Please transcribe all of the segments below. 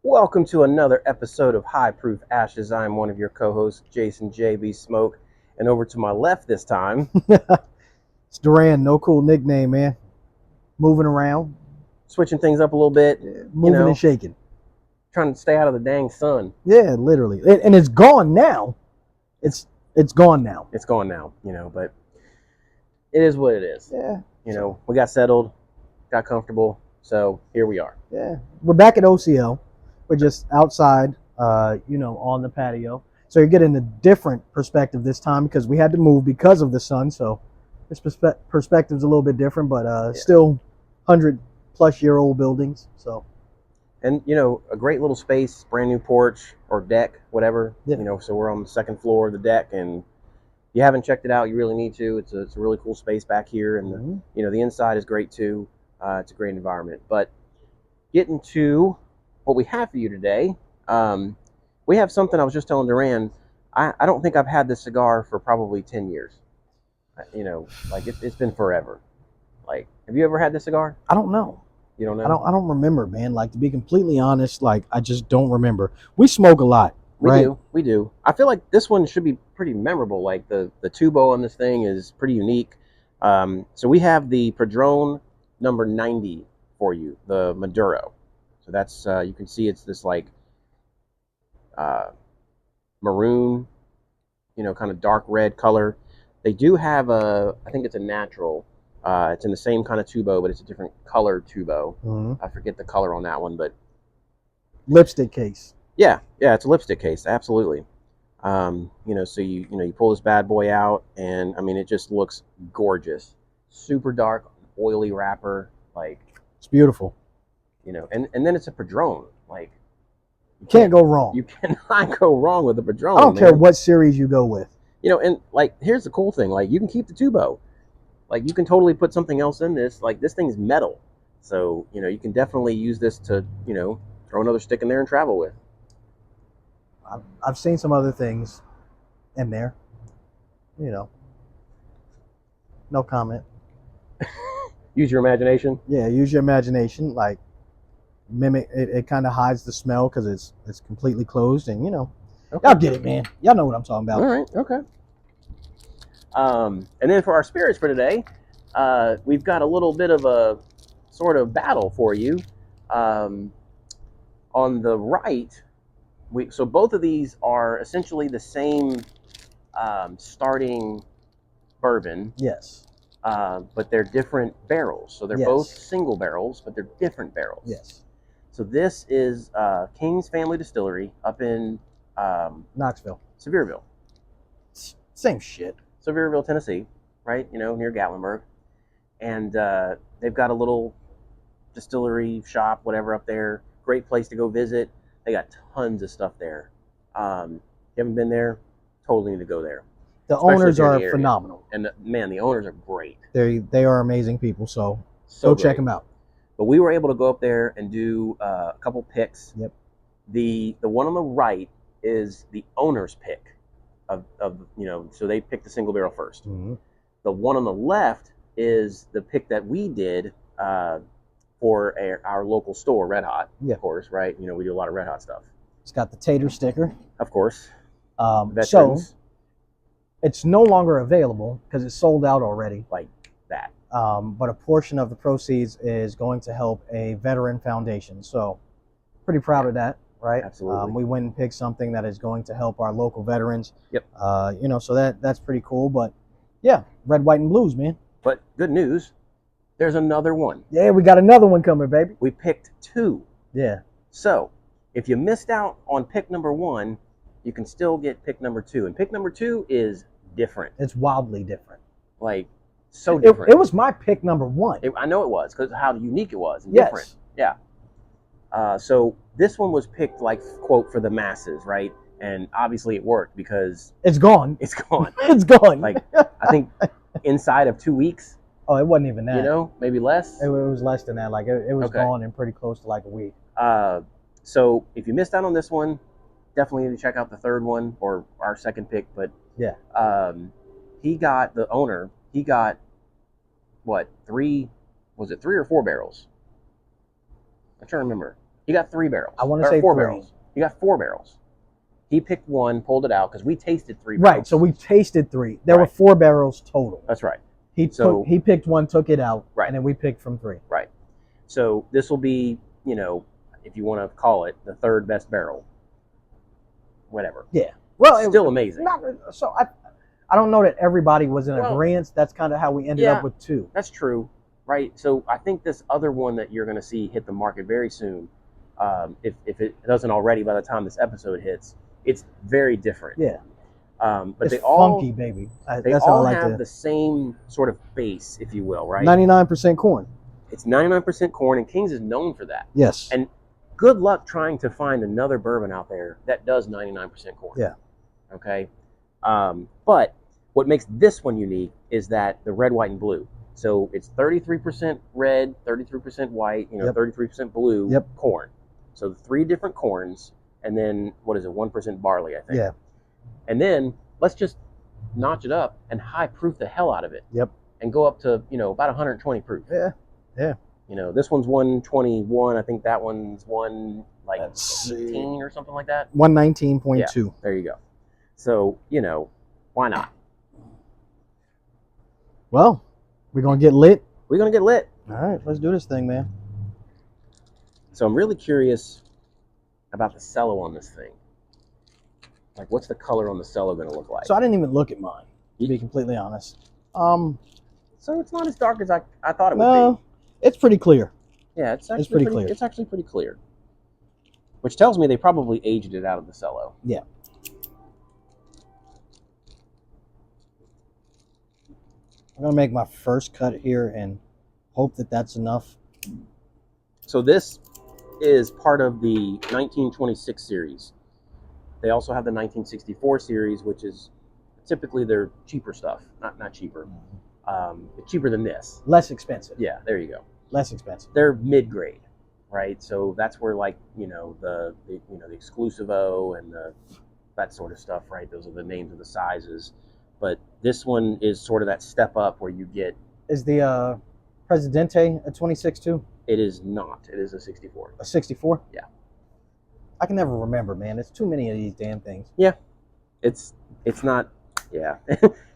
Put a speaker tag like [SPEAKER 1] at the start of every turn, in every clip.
[SPEAKER 1] Welcome to another episode of High Proof Ashes. I'm one of your co-hosts, Jason JB Smoke, and over to my left this time,
[SPEAKER 2] It's Duran, no cool nickname, man. Moving around,
[SPEAKER 1] switching things up a little bit,
[SPEAKER 2] moving and shaking.
[SPEAKER 1] trying to stay out of the dang sun.
[SPEAKER 2] Yeah, literally, and it's gone now. It's gone now.
[SPEAKER 1] It's gone now, but it is what it is.
[SPEAKER 2] Yeah,
[SPEAKER 1] we got settled, got comfortable, so here we are.
[SPEAKER 2] yeah. We're back at OCL. We're just outside, on the patio. So you're getting a different perspective this time because we had to move because of the sun. So this perspective's a little bit different, but still 100-plus-year-old buildings. So.
[SPEAKER 1] And, a great little space, brand new porch or deck, whatever.
[SPEAKER 2] Yeah.
[SPEAKER 1] So we're on the second floor of the deck, and if you haven't checked it out, you really need to. It's a really cool space back here, and the inside is great too. It's a great environment. But getting to what we have for you today, we have something I was just telling Duran. I don't think I've had this cigar for probably 10 years. It's been forever. Like, have you ever had this cigar?
[SPEAKER 2] I don't know.
[SPEAKER 1] You don't know?
[SPEAKER 2] I don't remember, man. Like, to be completely honest, I just don't remember. We smoke a lot, right?
[SPEAKER 1] We do. I feel like this one should be pretty memorable. Like, the tubo on this thing is pretty unique. So we have the Padron number 90 for you, the Maduro. So that's, you can see it's this maroon, kind of dark red color. They do have I think it's a natural. It's in the same kind of tubo, but it's a different color tubo. I forget the color on that one, but
[SPEAKER 2] lipstick case.
[SPEAKER 1] Yeah, it's a lipstick case, absolutely. So you pull this bad boy out, and I mean, it just looks gorgeous. Super dark, oily wrapper,
[SPEAKER 2] it's beautiful.
[SPEAKER 1] And then it's a Padron.
[SPEAKER 2] You can't go wrong.
[SPEAKER 1] You cannot go wrong with a Padron.
[SPEAKER 2] I don't care what series you go with.
[SPEAKER 1] And here's the cool thing. You can keep the tubo. You can totally put something else in this. This thing's metal. So, you can definitely use this to, throw another stick in there and travel with.
[SPEAKER 2] I've seen some other things in there. No comment.
[SPEAKER 1] Use your imagination.
[SPEAKER 2] Yeah, use your imagination. Mimic it kind of hides the smell because it's completely closed, and
[SPEAKER 1] okay.
[SPEAKER 2] Y'all get it, man. Y'all know what I'm talking about.
[SPEAKER 1] All right, okay. And then for our spirits for today, we've got a little bit of a sort of battle for you. On the right, so both of these are essentially the same starting bourbon.
[SPEAKER 2] Yes.
[SPEAKER 1] But they're different barrels. So they're both single barrels, but they're different barrels.
[SPEAKER 2] Yes.
[SPEAKER 1] So this is Kings Family Distillery up in
[SPEAKER 2] Knoxville.
[SPEAKER 1] Sevierville.
[SPEAKER 2] Same shit.
[SPEAKER 1] Sevierville, Tennessee, right? Near Gatlinburg. And they've got a little distillery shop, whatever, up there. Great place to go visit. They got tons of stuff there. You haven't been there? Totally need to go there.
[SPEAKER 2] The owners are phenomenal.
[SPEAKER 1] And the owners are great.
[SPEAKER 2] They are amazing people, so go check them out.
[SPEAKER 1] But we were able to go up there and do a couple picks.
[SPEAKER 2] Yep.
[SPEAKER 1] The one on the right is the owner's pick of so they picked the single barrel first. The one on the left is the pick that we did for our local store, Red Hot, of course, right? We do a lot of Red Hot stuff.
[SPEAKER 2] It's got the tater sticker.
[SPEAKER 1] Of course.
[SPEAKER 2] So it's no longer available because it's sold out already.
[SPEAKER 1] Like that.
[SPEAKER 2] But a portion of the proceeds is going to help a veteran foundation. So pretty proud of that, right?
[SPEAKER 1] Absolutely.
[SPEAKER 2] We went and picked something that is going to help our local veterans.
[SPEAKER 1] Yep.
[SPEAKER 2] So that's pretty cool. But yeah, red, white, and blues, man.
[SPEAKER 1] But good news, there's another one.
[SPEAKER 2] Yeah, we got another one coming, baby.
[SPEAKER 1] We picked 2.
[SPEAKER 2] Yeah.
[SPEAKER 1] So if you missed out on pick number 1, you can still get pick number 2. And pick number 2 is different.
[SPEAKER 2] It's wildly different.
[SPEAKER 1] So different.
[SPEAKER 2] It was my pick number 1.
[SPEAKER 1] I know it was because of how unique it was. And
[SPEAKER 2] yes.
[SPEAKER 1] Different. Yeah. So this one was picked quote for the masses, right? And obviously it worked because
[SPEAKER 2] it's gone.
[SPEAKER 1] It's gone.
[SPEAKER 2] It's gone.
[SPEAKER 1] I think inside of 2 weeks.
[SPEAKER 2] Oh, it wasn't even that.
[SPEAKER 1] Maybe less.
[SPEAKER 2] It was less than that. It was gone in pretty close to a week.
[SPEAKER 1] So if you missed out on this one, definitely need to check out the third one or our second pick. But
[SPEAKER 2] yeah,
[SPEAKER 1] the owner got what, 3 or 4 barrels? I'm trying to remember. He got 3 barrels.
[SPEAKER 2] I want to say
[SPEAKER 1] 4
[SPEAKER 2] 3.
[SPEAKER 1] barrels. He got 4 barrels. He picked one, pulled it out because we tasted 3
[SPEAKER 2] Right.
[SPEAKER 1] barrels.
[SPEAKER 2] So we tasted 3. There were
[SPEAKER 1] Right.
[SPEAKER 2] 4 barrels total.
[SPEAKER 1] That's right.
[SPEAKER 2] He picked one, took it out,
[SPEAKER 1] Right.
[SPEAKER 2] and then we picked from 3.
[SPEAKER 1] Right. So this will be, you know, if you want to call it the 3rd best barrel. Whatever.
[SPEAKER 2] Yeah. Well,
[SPEAKER 1] Still amazing.
[SPEAKER 2] I don't know that everybody was in
[SPEAKER 1] Well,
[SPEAKER 2] agreement. That's kind of how we ended up with 2.
[SPEAKER 1] That's true. Right. So I think this other one that you're going to see hit the market very soon, if it doesn't already by the time this episode hits, it's very different.
[SPEAKER 2] Yeah.
[SPEAKER 1] But
[SPEAKER 2] it's
[SPEAKER 1] they all
[SPEAKER 2] funky, baby.
[SPEAKER 1] They
[SPEAKER 2] That's how I
[SPEAKER 1] all
[SPEAKER 2] like
[SPEAKER 1] have the same sort of base, if you will, right?
[SPEAKER 2] 99% corn.
[SPEAKER 1] It's 99% corn, and Kings is known for that.
[SPEAKER 2] Yes.
[SPEAKER 1] And good luck trying to find another bourbon out there that does 99% corn.
[SPEAKER 2] Yeah.
[SPEAKER 1] Okay. But what makes this one unique is that the red, white, and blue. So it's 33% red, 33% white, 33% blue corn. So the 3 different corns, and then what is it, 1% barley, I think.
[SPEAKER 2] Yeah.
[SPEAKER 1] And then let's just notch it up and high proof the hell out of it.
[SPEAKER 2] Yep.
[SPEAKER 1] And go up to, about 120 proof.
[SPEAKER 2] Yeah. Yeah.
[SPEAKER 1] This one's 121. I think that one's 18 or something like that.
[SPEAKER 2] 119.2.
[SPEAKER 1] Yeah, there you go. So, why not?
[SPEAKER 2] Well, we're going to get lit.
[SPEAKER 1] We're going to get lit.
[SPEAKER 2] All right, let's do this thing, man.
[SPEAKER 1] So I'm really curious about the cello on this thing. Like, what's the color on the cello going to look like?
[SPEAKER 2] So I didn't even look at mine, to be completely honest.
[SPEAKER 1] So it's not as dark as I thought it would
[SPEAKER 2] No, it's pretty clear.
[SPEAKER 1] Yeah, it's actually
[SPEAKER 2] pretty clear.
[SPEAKER 1] It's actually pretty clear. Which tells me they probably aged it out of the cello.
[SPEAKER 2] Yeah. I'm going to make my first cut here and hope that that's enough.
[SPEAKER 1] So this is part of the 1926 series. They also have the 1964 series, which is typically their cheaper stuff. Not cheaper. It's cheaper than this.
[SPEAKER 2] Less expensive.
[SPEAKER 1] Yeah, there you go.
[SPEAKER 2] Less expensive.
[SPEAKER 1] They're mid-grade, right? So that's where the Exclusivo and that sort of stuff, right? Those are the names of the sizes. But this one is sort of that step up where you get...
[SPEAKER 2] Is the Presidente a 26 too?
[SPEAKER 1] It is not. It is a 64.
[SPEAKER 2] A 64?
[SPEAKER 1] Yeah.
[SPEAKER 2] I can never remember, man. It's too many of these damn things.
[SPEAKER 1] Yeah. It's not... Yeah.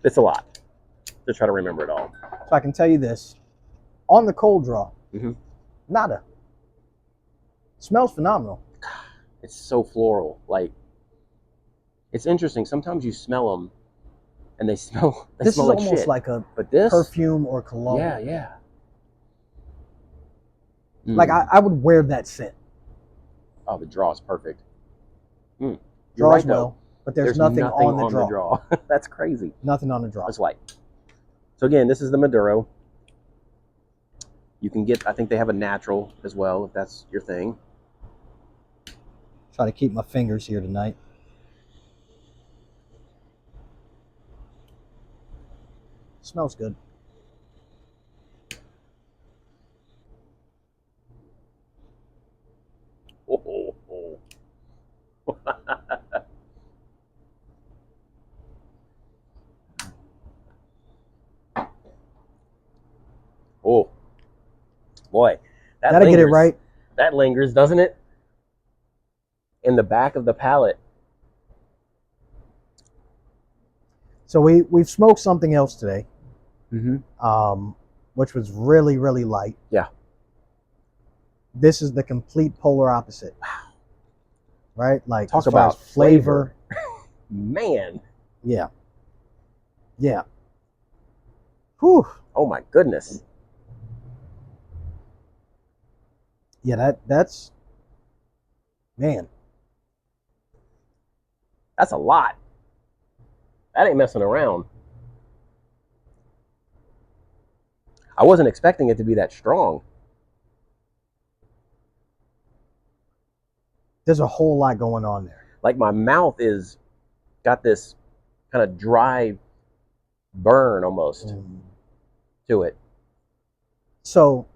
[SPEAKER 1] It's a lot to try to remember it all.
[SPEAKER 2] So I can tell you this. On the cold draw, nada. Smells phenomenal.
[SPEAKER 1] It's so floral. Like, it's interesting. Sometimes you smell them and they smell
[SPEAKER 2] This is
[SPEAKER 1] like
[SPEAKER 2] almost
[SPEAKER 1] shit.
[SPEAKER 2] like a
[SPEAKER 1] But this,
[SPEAKER 2] perfume or cologne.
[SPEAKER 1] Yeah.
[SPEAKER 2] Like I would wear that scent.
[SPEAKER 1] Oh, the draw is perfect. You're
[SPEAKER 2] Draws
[SPEAKER 1] right,
[SPEAKER 2] well,
[SPEAKER 1] though.
[SPEAKER 2] but there's nothing on the draw.
[SPEAKER 1] That's crazy.
[SPEAKER 2] Nothing on the draw.
[SPEAKER 1] That's white. So again, this is the Maduro. You can get, I think they have a natural as well, if that's your thing.
[SPEAKER 2] Try to keep my fingers here tonight. Smells good.
[SPEAKER 1] Oh. Oh, boy.
[SPEAKER 2] Gotta get it right.
[SPEAKER 1] That lingers, doesn't it? In the back of the palate.
[SPEAKER 2] So we've smoked something else today,
[SPEAKER 1] Mm-hmm.
[SPEAKER 2] which was really, really light.
[SPEAKER 1] Yeah.
[SPEAKER 2] This is the complete polar opposite.
[SPEAKER 1] Wow.
[SPEAKER 2] Right? Like,
[SPEAKER 1] Talk
[SPEAKER 2] as far
[SPEAKER 1] about
[SPEAKER 2] as flavor.
[SPEAKER 1] Man.
[SPEAKER 2] Yeah. Yeah. Whew.
[SPEAKER 1] Oh my goodness.
[SPEAKER 2] Yeah, that's man.
[SPEAKER 1] That's a lot. That ain't messing around. I wasn't expecting it to be that strong.
[SPEAKER 2] There's a whole lot going on there.
[SPEAKER 1] Like, my mouth is got this kind of dry burn almost to it.
[SPEAKER 2] So,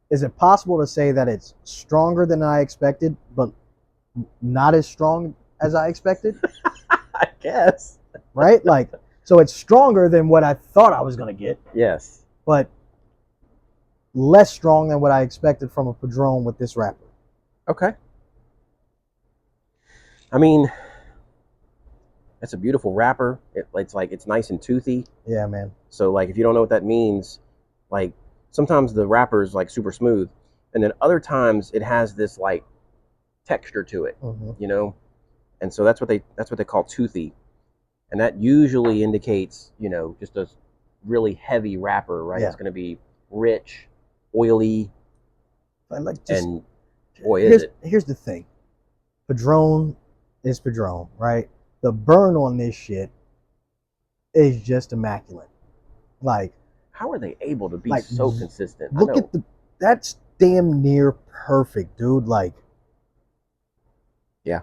[SPEAKER 2] is it possible to say that it's stronger than I expected, but not as strong as I expected?
[SPEAKER 1] I guess.
[SPEAKER 2] Right? Like, so it's stronger than what I thought I was going to get,
[SPEAKER 1] Yes.
[SPEAKER 2] but less strong than what I expected from a Padron with this wrapper.
[SPEAKER 1] Okay. I mean, it's a beautiful wrapper. It's like it's nice and toothy.
[SPEAKER 2] Yeah, man.
[SPEAKER 1] So like if you don't know what that means, like sometimes the wrapper is like super smooth, and then other times it has this like texture to it, you know. And so that's what they call toothy, and that usually indicates, you know, just a really heavy wrapper, right?
[SPEAKER 2] Yeah.
[SPEAKER 1] It's going to be rich, oily,
[SPEAKER 2] But like, just,
[SPEAKER 1] and boy, is it.
[SPEAKER 2] Here's the thing. Padron is Padron, right? The burn on this shit is just immaculate. Like,
[SPEAKER 1] How are they able to be
[SPEAKER 2] like,
[SPEAKER 1] so consistent?
[SPEAKER 2] look at that's damn near perfect, dude. Like,
[SPEAKER 1] yeah.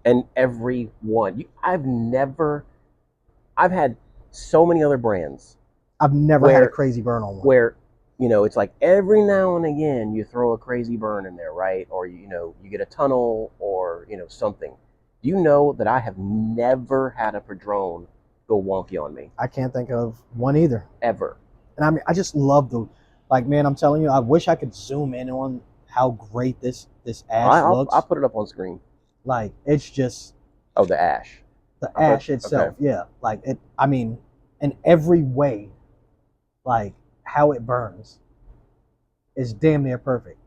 [SPEAKER 1] And every one, I've had so many other brands
[SPEAKER 2] I've never had a crazy burn on one.
[SPEAKER 1] where, you know, it's like every now and again you throw a crazy burn in there, right? Or, you know, you get a tunnel or, you know, something. Do you know that I have never had a Padron go wonky on me?
[SPEAKER 2] I can't think of one either.
[SPEAKER 1] Ever.
[SPEAKER 2] And I mean, I just love like, man, I'm telling you, I wish I could zoom in on how great this ash looks.
[SPEAKER 1] I'll put it up on screen.
[SPEAKER 2] Like, it's just
[SPEAKER 1] Oh, the ash.
[SPEAKER 2] the ash itself. Okay. Yeah. Like, it, I mean, in every way, like how it burns is damn near perfect.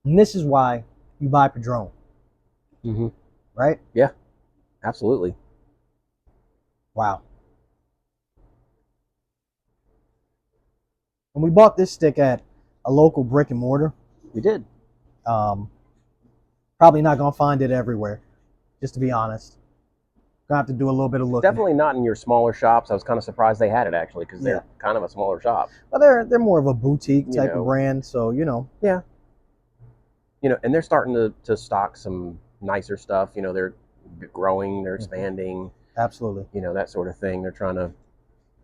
[SPEAKER 2] And this is why you buy Padron. Right?
[SPEAKER 1] Yeah, absolutely.
[SPEAKER 2] Wow. And we bought this stick at a local brick and mortar.
[SPEAKER 1] We did.
[SPEAKER 2] Probably not gonna find it everywhere, just to be honest. Gonna have to do a little bit of looking.
[SPEAKER 1] Definitely not in your smaller shops. I was kind of surprised they had it actually, because they're kind of a smaller shop.
[SPEAKER 2] Well, they're more of a boutique type of brand, so you know.
[SPEAKER 1] Yeah. You know, and they're starting to stock some nicer stuff. You know, they're growing, they're expanding.
[SPEAKER 2] Absolutely.
[SPEAKER 1] You know, that sort of thing. They're trying to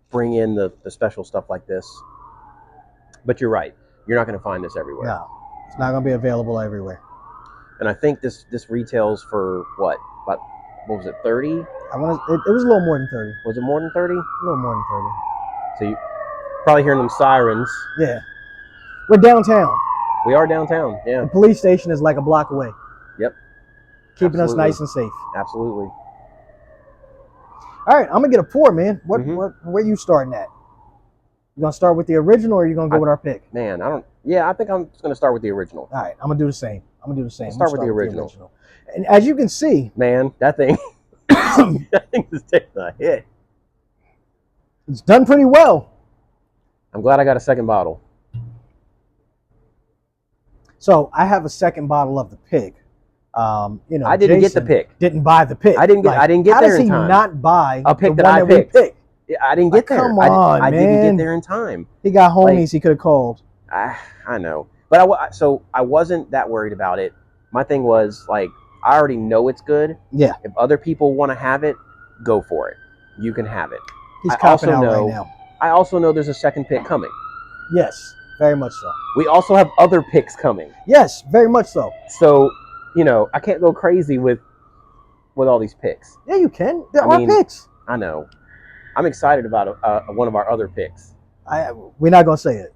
[SPEAKER 1] bring in the special stuff like this. But you're right. You're not going to find this everywhere.
[SPEAKER 2] No, it's not going to be available everywhere.
[SPEAKER 1] And I think this retails for what was it, 30?
[SPEAKER 2] It was a little more than 30.
[SPEAKER 1] Was it more than 30?
[SPEAKER 2] A little more than 30.
[SPEAKER 1] So you probably hearing them sirens.
[SPEAKER 2] Yeah. We're downtown.
[SPEAKER 1] We are downtown, yeah.
[SPEAKER 2] The police station is like a block away.
[SPEAKER 1] Yep.
[SPEAKER 2] Keeping us nice and safe.
[SPEAKER 1] Absolutely.
[SPEAKER 2] All right, I'm going to get a pour, man. Where you starting at? You going to start with the original, or are you going to go with our pick?
[SPEAKER 1] Man, I think I'm just going to start with the original.
[SPEAKER 2] All right, I'm going to do the same.
[SPEAKER 1] Start with the original.
[SPEAKER 2] And as you can see,
[SPEAKER 1] man, that thing, that thing is taking a hit.
[SPEAKER 2] It's done pretty well.
[SPEAKER 1] I'm glad I got a second bottle.
[SPEAKER 2] So I have a second bottle of the pick. You know,
[SPEAKER 1] I didn't get the pick.
[SPEAKER 2] Didn't buy the pick.
[SPEAKER 1] I didn't get there in time.
[SPEAKER 2] How does he not buy
[SPEAKER 1] a pick
[SPEAKER 2] the
[SPEAKER 1] that
[SPEAKER 2] one
[SPEAKER 1] I picked? I didn't get there.
[SPEAKER 2] Come on,
[SPEAKER 1] I
[SPEAKER 2] man.
[SPEAKER 1] didn't get there in time.
[SPEAKER 2] He got homies he could have called.
[SPEAKER 1] I know, but I wasn't that worried about it. My thing was like, I already know it's good.
[SPEAKER 2] Yeah.
[SPEAKER 1] If other people want to have it, go for it. You can have it.
[SPEAKER 2] He's copping out right now.
[SPEAKER 1] I also know there's a second pick coming.
[SPEAKER 2] Yes, very much so.
[SPEAKER 1] We also have other picks coming.
[SPEAKER 2] Yes, very much so.
[SPEAKER 1] So, you know, I can't go crazy with all these picks.
[SPEAKER 2] Yeah, you can. There are picks.
[SPEAKER 1] I know. I'm excited about one of our other picks.
[SPEAKER 2] We're not going to say it.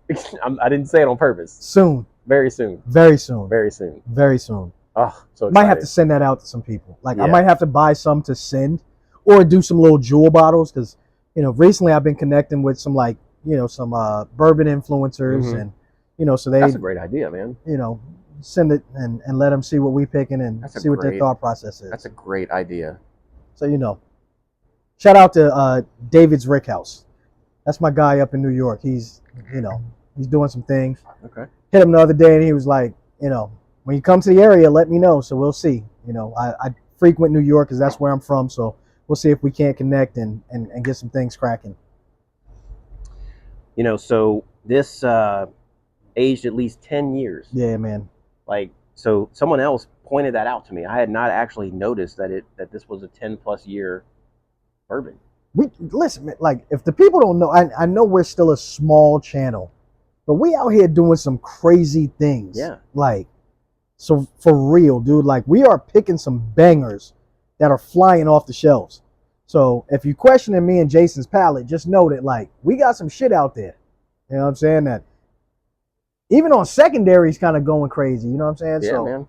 [SPEAKER 1] I didn't say it on purpose.
[SPEAKER 2] Soon.
[SPEAKER 1] Very soon.
[SPEAKER 2] Very soon.
[SPEAKER 1] Very soon.
[SPEAKER 2] Very soon.
[SPEAKER 1] Oh, so excited.
[SPEAKER 2] Might have to send that out to some people. Like, I might have to buy some to send, or do some little jewel bottles, because, you know, recently I've been connecting with some, like, you know, some bourbon influencers, and, you know, so
[SPEAKER 1] that's a great idea, man.
[SPEAKER 2] You know, send it and let them see what we picking and see what their thought process is.
[SPEAKER 1] That's a great idea.
[SPEAKER 2] So, you know, shout out to David's Rick House. That's my guy up in New York. He's, you know, he's doing some things.
[SPEAKER 1] Okay.
[SPEAKER 2] Hit him the other day and he was like, you know, when you come to the area, let me know. So we'll see. You know, I frequent New York because that's where I'm from. So we'll see if we can't connect and get some things cracking.
[SPEAKER 1] You know, so this aged at least 10 years.
[SPEAKER 2] Yeah, man.
[SPEAKER 1] Like, so someone else pointed that out to me. I had not actually noticed that this was a 10+ year bourbon.
[SPEAKER 2] Listen, man, like, if the people don't know, I know we're still a small channel, but we out here doing some crazy things.
[SPEAKER 1] Yeah.
[SPEAKER 2] Like, so for real, dude, like, we are picking some bangers that are flying off the shelves. So if you're questioning me and Jason's palate, just know that, like, we got some shit out there. You know what I'm saying? That even on secondaries, kind of going crazy. You know what I'm saying?
[SPEAKER 1] Yeah,
[SPEAKER 2] so,
[SPEAKER 1] man.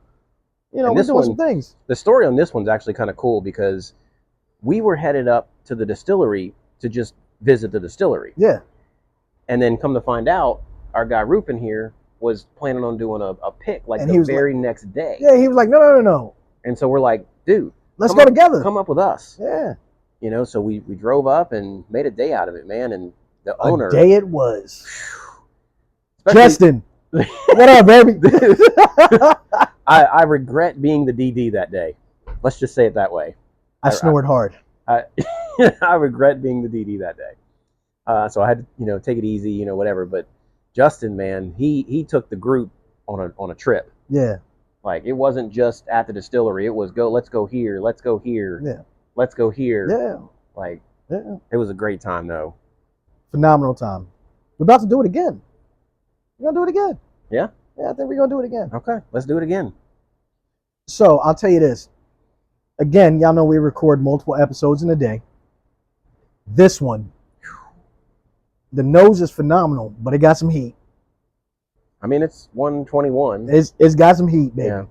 [SPEAKER 2] you know,
[SPEAKER 1] And
[SPEAKER 2] we're
[SPEAKER 1] this
[SPEAKER 2] doing
[SPEAKER 1] one-
[SPEAKER 2] some things.
[SPEAKER 1] The story on this one's actually kind of cool because we were headed up to the distillery to just visit the distillery.
[SPEAKER 2] Yeah.
[SPEAKER 1] And then come to find out, our guy Rupin here was planning on doing a pick like
[SPEAKER 2] And
[SPEAKER 1] the
[SPEAKER 2] he was
[SPEAKER 1] very next day.
[SPEAKER 2] Yeah, he was like, no.
[SPEAKER 1] And so we're like, dude,
[SPEAKER 2] Let's
[SPEAKER 1] come
[SPEAKER 2] go
[SPEAKER 1] up-
[SPEAKER 2] together.
[SPEAKER 1] Come up with us.
[SPEAKER 2] Yeah.
[SPEAKER 1] You know, so we drove up and made a day out of it, man. And the owner,
[SPEAKER 2] A day it was.
[SPEAKER 1] especially-
[SPEAKER 2] Justin. What up, baby?
[SPEAKER 1] I regret being the DD that day. Let's just say it that way.
[SPEAKER 2] I snored hard.
[SPEAKER 1] I regret being the DD that day. So I had to, you know, take it easy, you know, whatever. But Justin, man, he took the group on a trip.
[SPEAKER 2] Yeah.
[SPEAKER 1] Like, it wasn't just at the distillery. It was let's go here, let's go here,
[SPEAKER 2] Yeah.
[SPEAKER 1] let's go here.
[SPEAKER 2] Yeah.
[SPEAKER 1] Like,
[SPEAKER 2] Yeah.
[SPEAKER 1] it was a great time, though.
[SPEAKER 2] Phenomenal time. We're about to do it again. We're gonna do it again.
[SPEAKER 1] Yeah?
[SPEAKER 2] Yeah, I think we're gonna do it again.
[SPEAKER 1] Okay, let's do it again.
[SPEAKER 2] So I'll tell you this. Again, y'all know we record multiple episodes in a day. This one, the nose is phenomenal, but it got some heat.
[SPEAKER 1] I mean, it's 121.
[SPEAKER 2] It's got some heat, baby.
[SPEAKER 1] Yeah.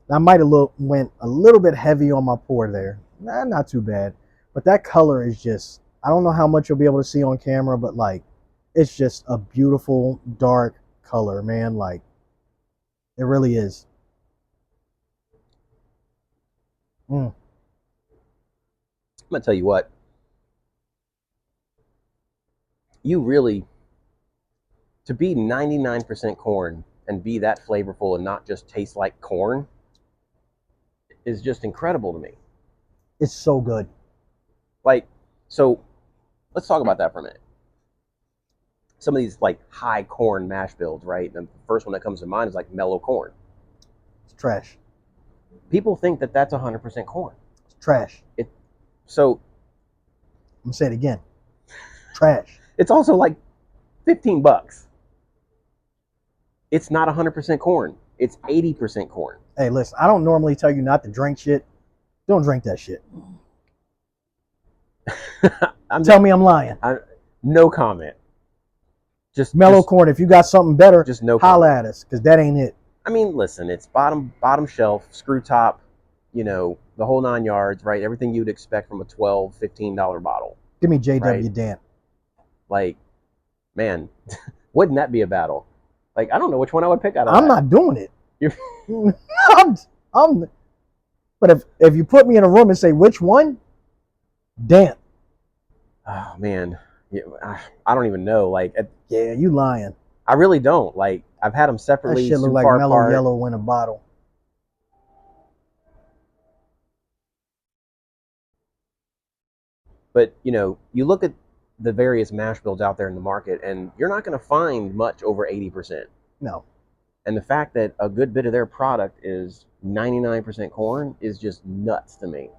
[SPEAKER 2] I might have went a little bit heavy on my pour there. Nah, not too bad. But that color is just, I don't know how much you'll be able to see on camera, but like, it's just a beautiful dark color, man. Like, it really is.
[SPEAKER 1] I'm gonna tell you what. You really, to be 99% corn and be that flavorful and not just taste like corn is just incredible to me.
[SPEAKER 2] It's so good.
[SPEAKER 1] Like, so let's talk about that for a minute. Some of these like high corn mash builds, right? The first one that comes to mind is like mellow corn.
[SPEAKER 2] It's trash.
[SPEAKER 1] People think that that's 100% corn.
[SPEAKER 2] It's trash.
[SPEAKER 1] So
[SPEAKER 2] I'm gonna say it again. Trash.
[SPEAKER 1] it's also like $15. It's not 100% corn. It's 80% corn.
[SPEAKER 2] Hey, listen, I don't normally tell you not to drink shit. Don't drink that shit. Tell me I'm lying.
[SPEAKER 1] No comment. Just
[SPEAKER 2] Mellow corn. If you got something better,
[SPEAKER 1] Just no
[SPEAKER 2] holla
[SPEAKER 1] comment.
[SPEAKER 2] at us, because that ain't it.
[SPEAKER 1] I mean, listen, it's bottom shelf, screw top, you know, the whole 9 yards, right? Everything you'd expect from a $12, $15 bottle.
[SPEAKER 2] Give me JW
[SPEAKER 1] Right.
[SPEAKER 2] Dan.
[SPEAKER 1] Like, man, wouldn't that be a battle? Like, I don't know which one I would pick out of
[SPEAKER 2] I'm
[SPEAKER 1] that.
[SPEAKER 2] not doing it.
[SPEAKER 1] You're-
[SPEAKER 2] I'm. But if you put me in a room and say which one, Dan.
[SPEAKER 1] Oh, man. Yeah, I don't even know. Like,
[SPEAKER 2] Yeah, you lying.
[SPEAKER 1] I really don't. Like, I've had them
[SPEAKER 2] That
[SPEAKER 1] separately,
[SPEAKER 2] shit look
[SPEAKER 1] super
[SPEAKER 2] like
[SPEAKER 1] far
[SPEAKER 2] mellow
[SPEAKER 1] apart.
[SPEAKER 2] yellow in a bottle.
[SPEAKER 1] But, you know, you look at the various mash bills out there in the market, and you're not going to find much over 80%.
[SPEAKER 2] No.
[SPEAKER 1] And the fact that a good bit of their product is 99% corn is just nuts to me.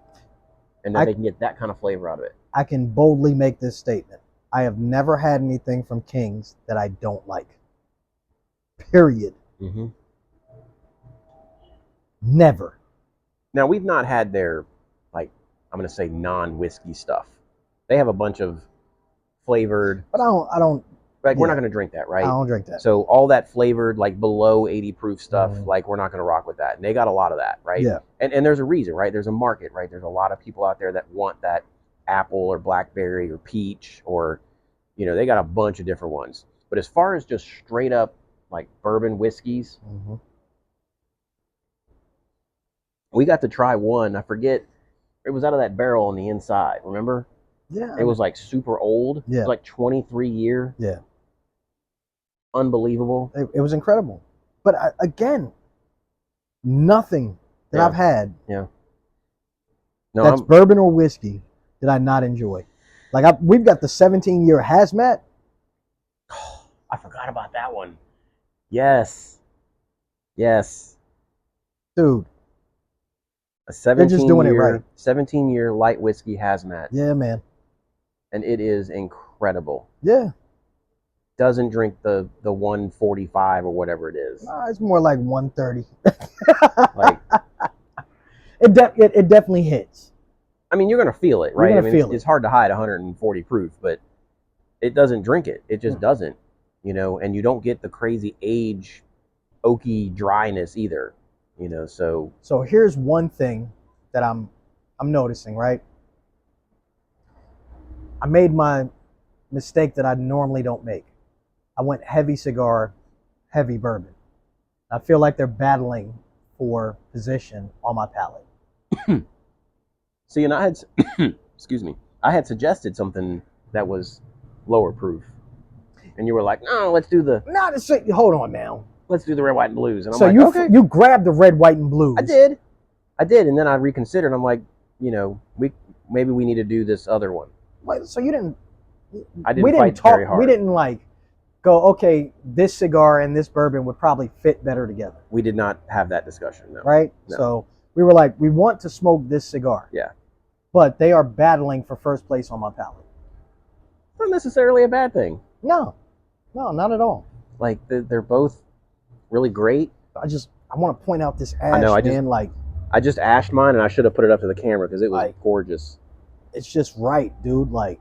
[SPEAKER 1] And that they can get that kind of flavor out of it.
[SPEAKER 2] I can boldly make this statement. I have never had anything from Kings that I don't like. Period.
[SPEAKER 1] Mm-hmm.
[SPEAKER 2] Never.
[SPEAKER 1] Now, we've not had their, like, I'm going to say non-whiskey stuff. They have a bunch of flavored,
[SPEAKER 2] But I don't
[SPEAKER 1] like, we're
[SPEAKER 2] Yeah.
[SPEAKER 1] not going to drink that,
[SPEAKER 2] I
[SPEAKER 1] right?
[SPEAKER 2] don't drink that.
[SPEAKER 1] So all that flavored, like, below 80 proof stuff,
[SPEAKER 2] Mhm.
[SPEAKER 1] like, we're not going to rock with that. And they got a lot of that, right?
[SPEAKER 2] Yeah.
[SPEAKER 1] And there's a reason, right? There's a market, right? There's a lot of people out there that want that apple or blackberry or peach, or, you know, they got a bunch of different ones. But as far as just straight up, like, bourbon whiskeys,
[SPEAKER 2] Mhm.
[SPEAKER 1] we got to try one. I forget. It was out of that barrel on the inside, remember?
[SPEAKER 2] Yeah.
[SPEAKER 1] It was like super old. It
[SPEAKER 2] Yeah.
[SPEAKER 1] was like 23 year.
[SPEAKER 2] Yeah.
[SPEAKER 1] Unbelievable.
[SPEAKER 2] It was incredible. But again, nothing that
[SPEAKER 1] Yeah.
[SPEAKER 2] I've had
[SPEAKER 1] No,
[SPEAKER 2] that's bourbon or whiskey that I not enjoy. Like we've got the 17-year hazmat.
[SPEAKER 1] I forgot about that one. Yes. Yes.
[SPEAKER 2] Dude.
[SPEAKER 1] A 17
[SPEAKER 2] just doing it
[SPEAKER 1] year,
[SPEAKER 2] right.
[SPEAKER 1] 17-year light whiskey hazmat.
[SPEAKER 2] Yeah, man.
[SPEAKER 1] And it is incredible.
[SPEAKER 2] Yeah.
[SPEAKER 1] Doesn't drink the 145 or whatever it is.
[SPEAKER 2] It's more like 130.
[SPEAKER 1] Like,
[SPEAKER 2] It definitely hits.
[SPEAKER 1] I mean, you're gonna feel it, right?
[SPEAKER 2] You're
[SPEAKER 1] I
[SPEAKER 2] gonna
[SPEAKER 1] mean,
[SPEAKER 2] feel
[SPEAKER 1] it's hard to hide 140 proof, but it doesn't drink it. It just
[SPEAKER 2] Mm.
[SPEAKER 1] doesn't. and you don't get the crazy age oaky dryness either, so
[SPEAKER 2] here's one thing that I'm noticing, right? I made my mistake that I normally don't make. I went heavy cigar, heavy bourbon. I feel like they're battling for position on my palate.
[SPEAKER 1] see, and I had excuse me, I had suggested something that was lower proof, and you were like, no, let's do the
[SPEAKER 2] Hold on now.
[SPEAKER 1] let's do the red, white, and blues. And I'm
[SPEAKER 2] So
[SPEAKER 1] like, okay.
[SPEAKER 2] you grabbed the red, white, and blues.
[SPEAKER 1] I did, and then I reconsidered. I'm like, maybe we need to do this other one.
[SPEAKER 2] So you didn't.
[SPEAKER 1] I didn't fight very hard.
[SPEAKER 2] We didn't go, okay, this cigar and this bourbon would probably fit better together.
[SPEAKER 1] We did not have that discussion, no.
[SPEAKER 2] Right?
[SPEAKER 1] No.
[SPEAKER 2] So we were like, we want to smoke this cigar.
[SPEAKER 1] Yeah.
[SPEAKER 2] But they are battling for first place on my palate.
[SPEAKER 1] Not necessarily a bad thing.
[SPEAKER 2] No, not at all.
[SPEAKER 1] Like, they're both really great.
[SPEAKER 2] I want to point out this ash,
[SPEAKER 1] I know,
[SPEAKER 2] man.
[SPEAKER 1] I just ashed mine, and I should have put it up to the camera because it was gorgeous.
[SPEAKER 2] It's just right, dude. Like,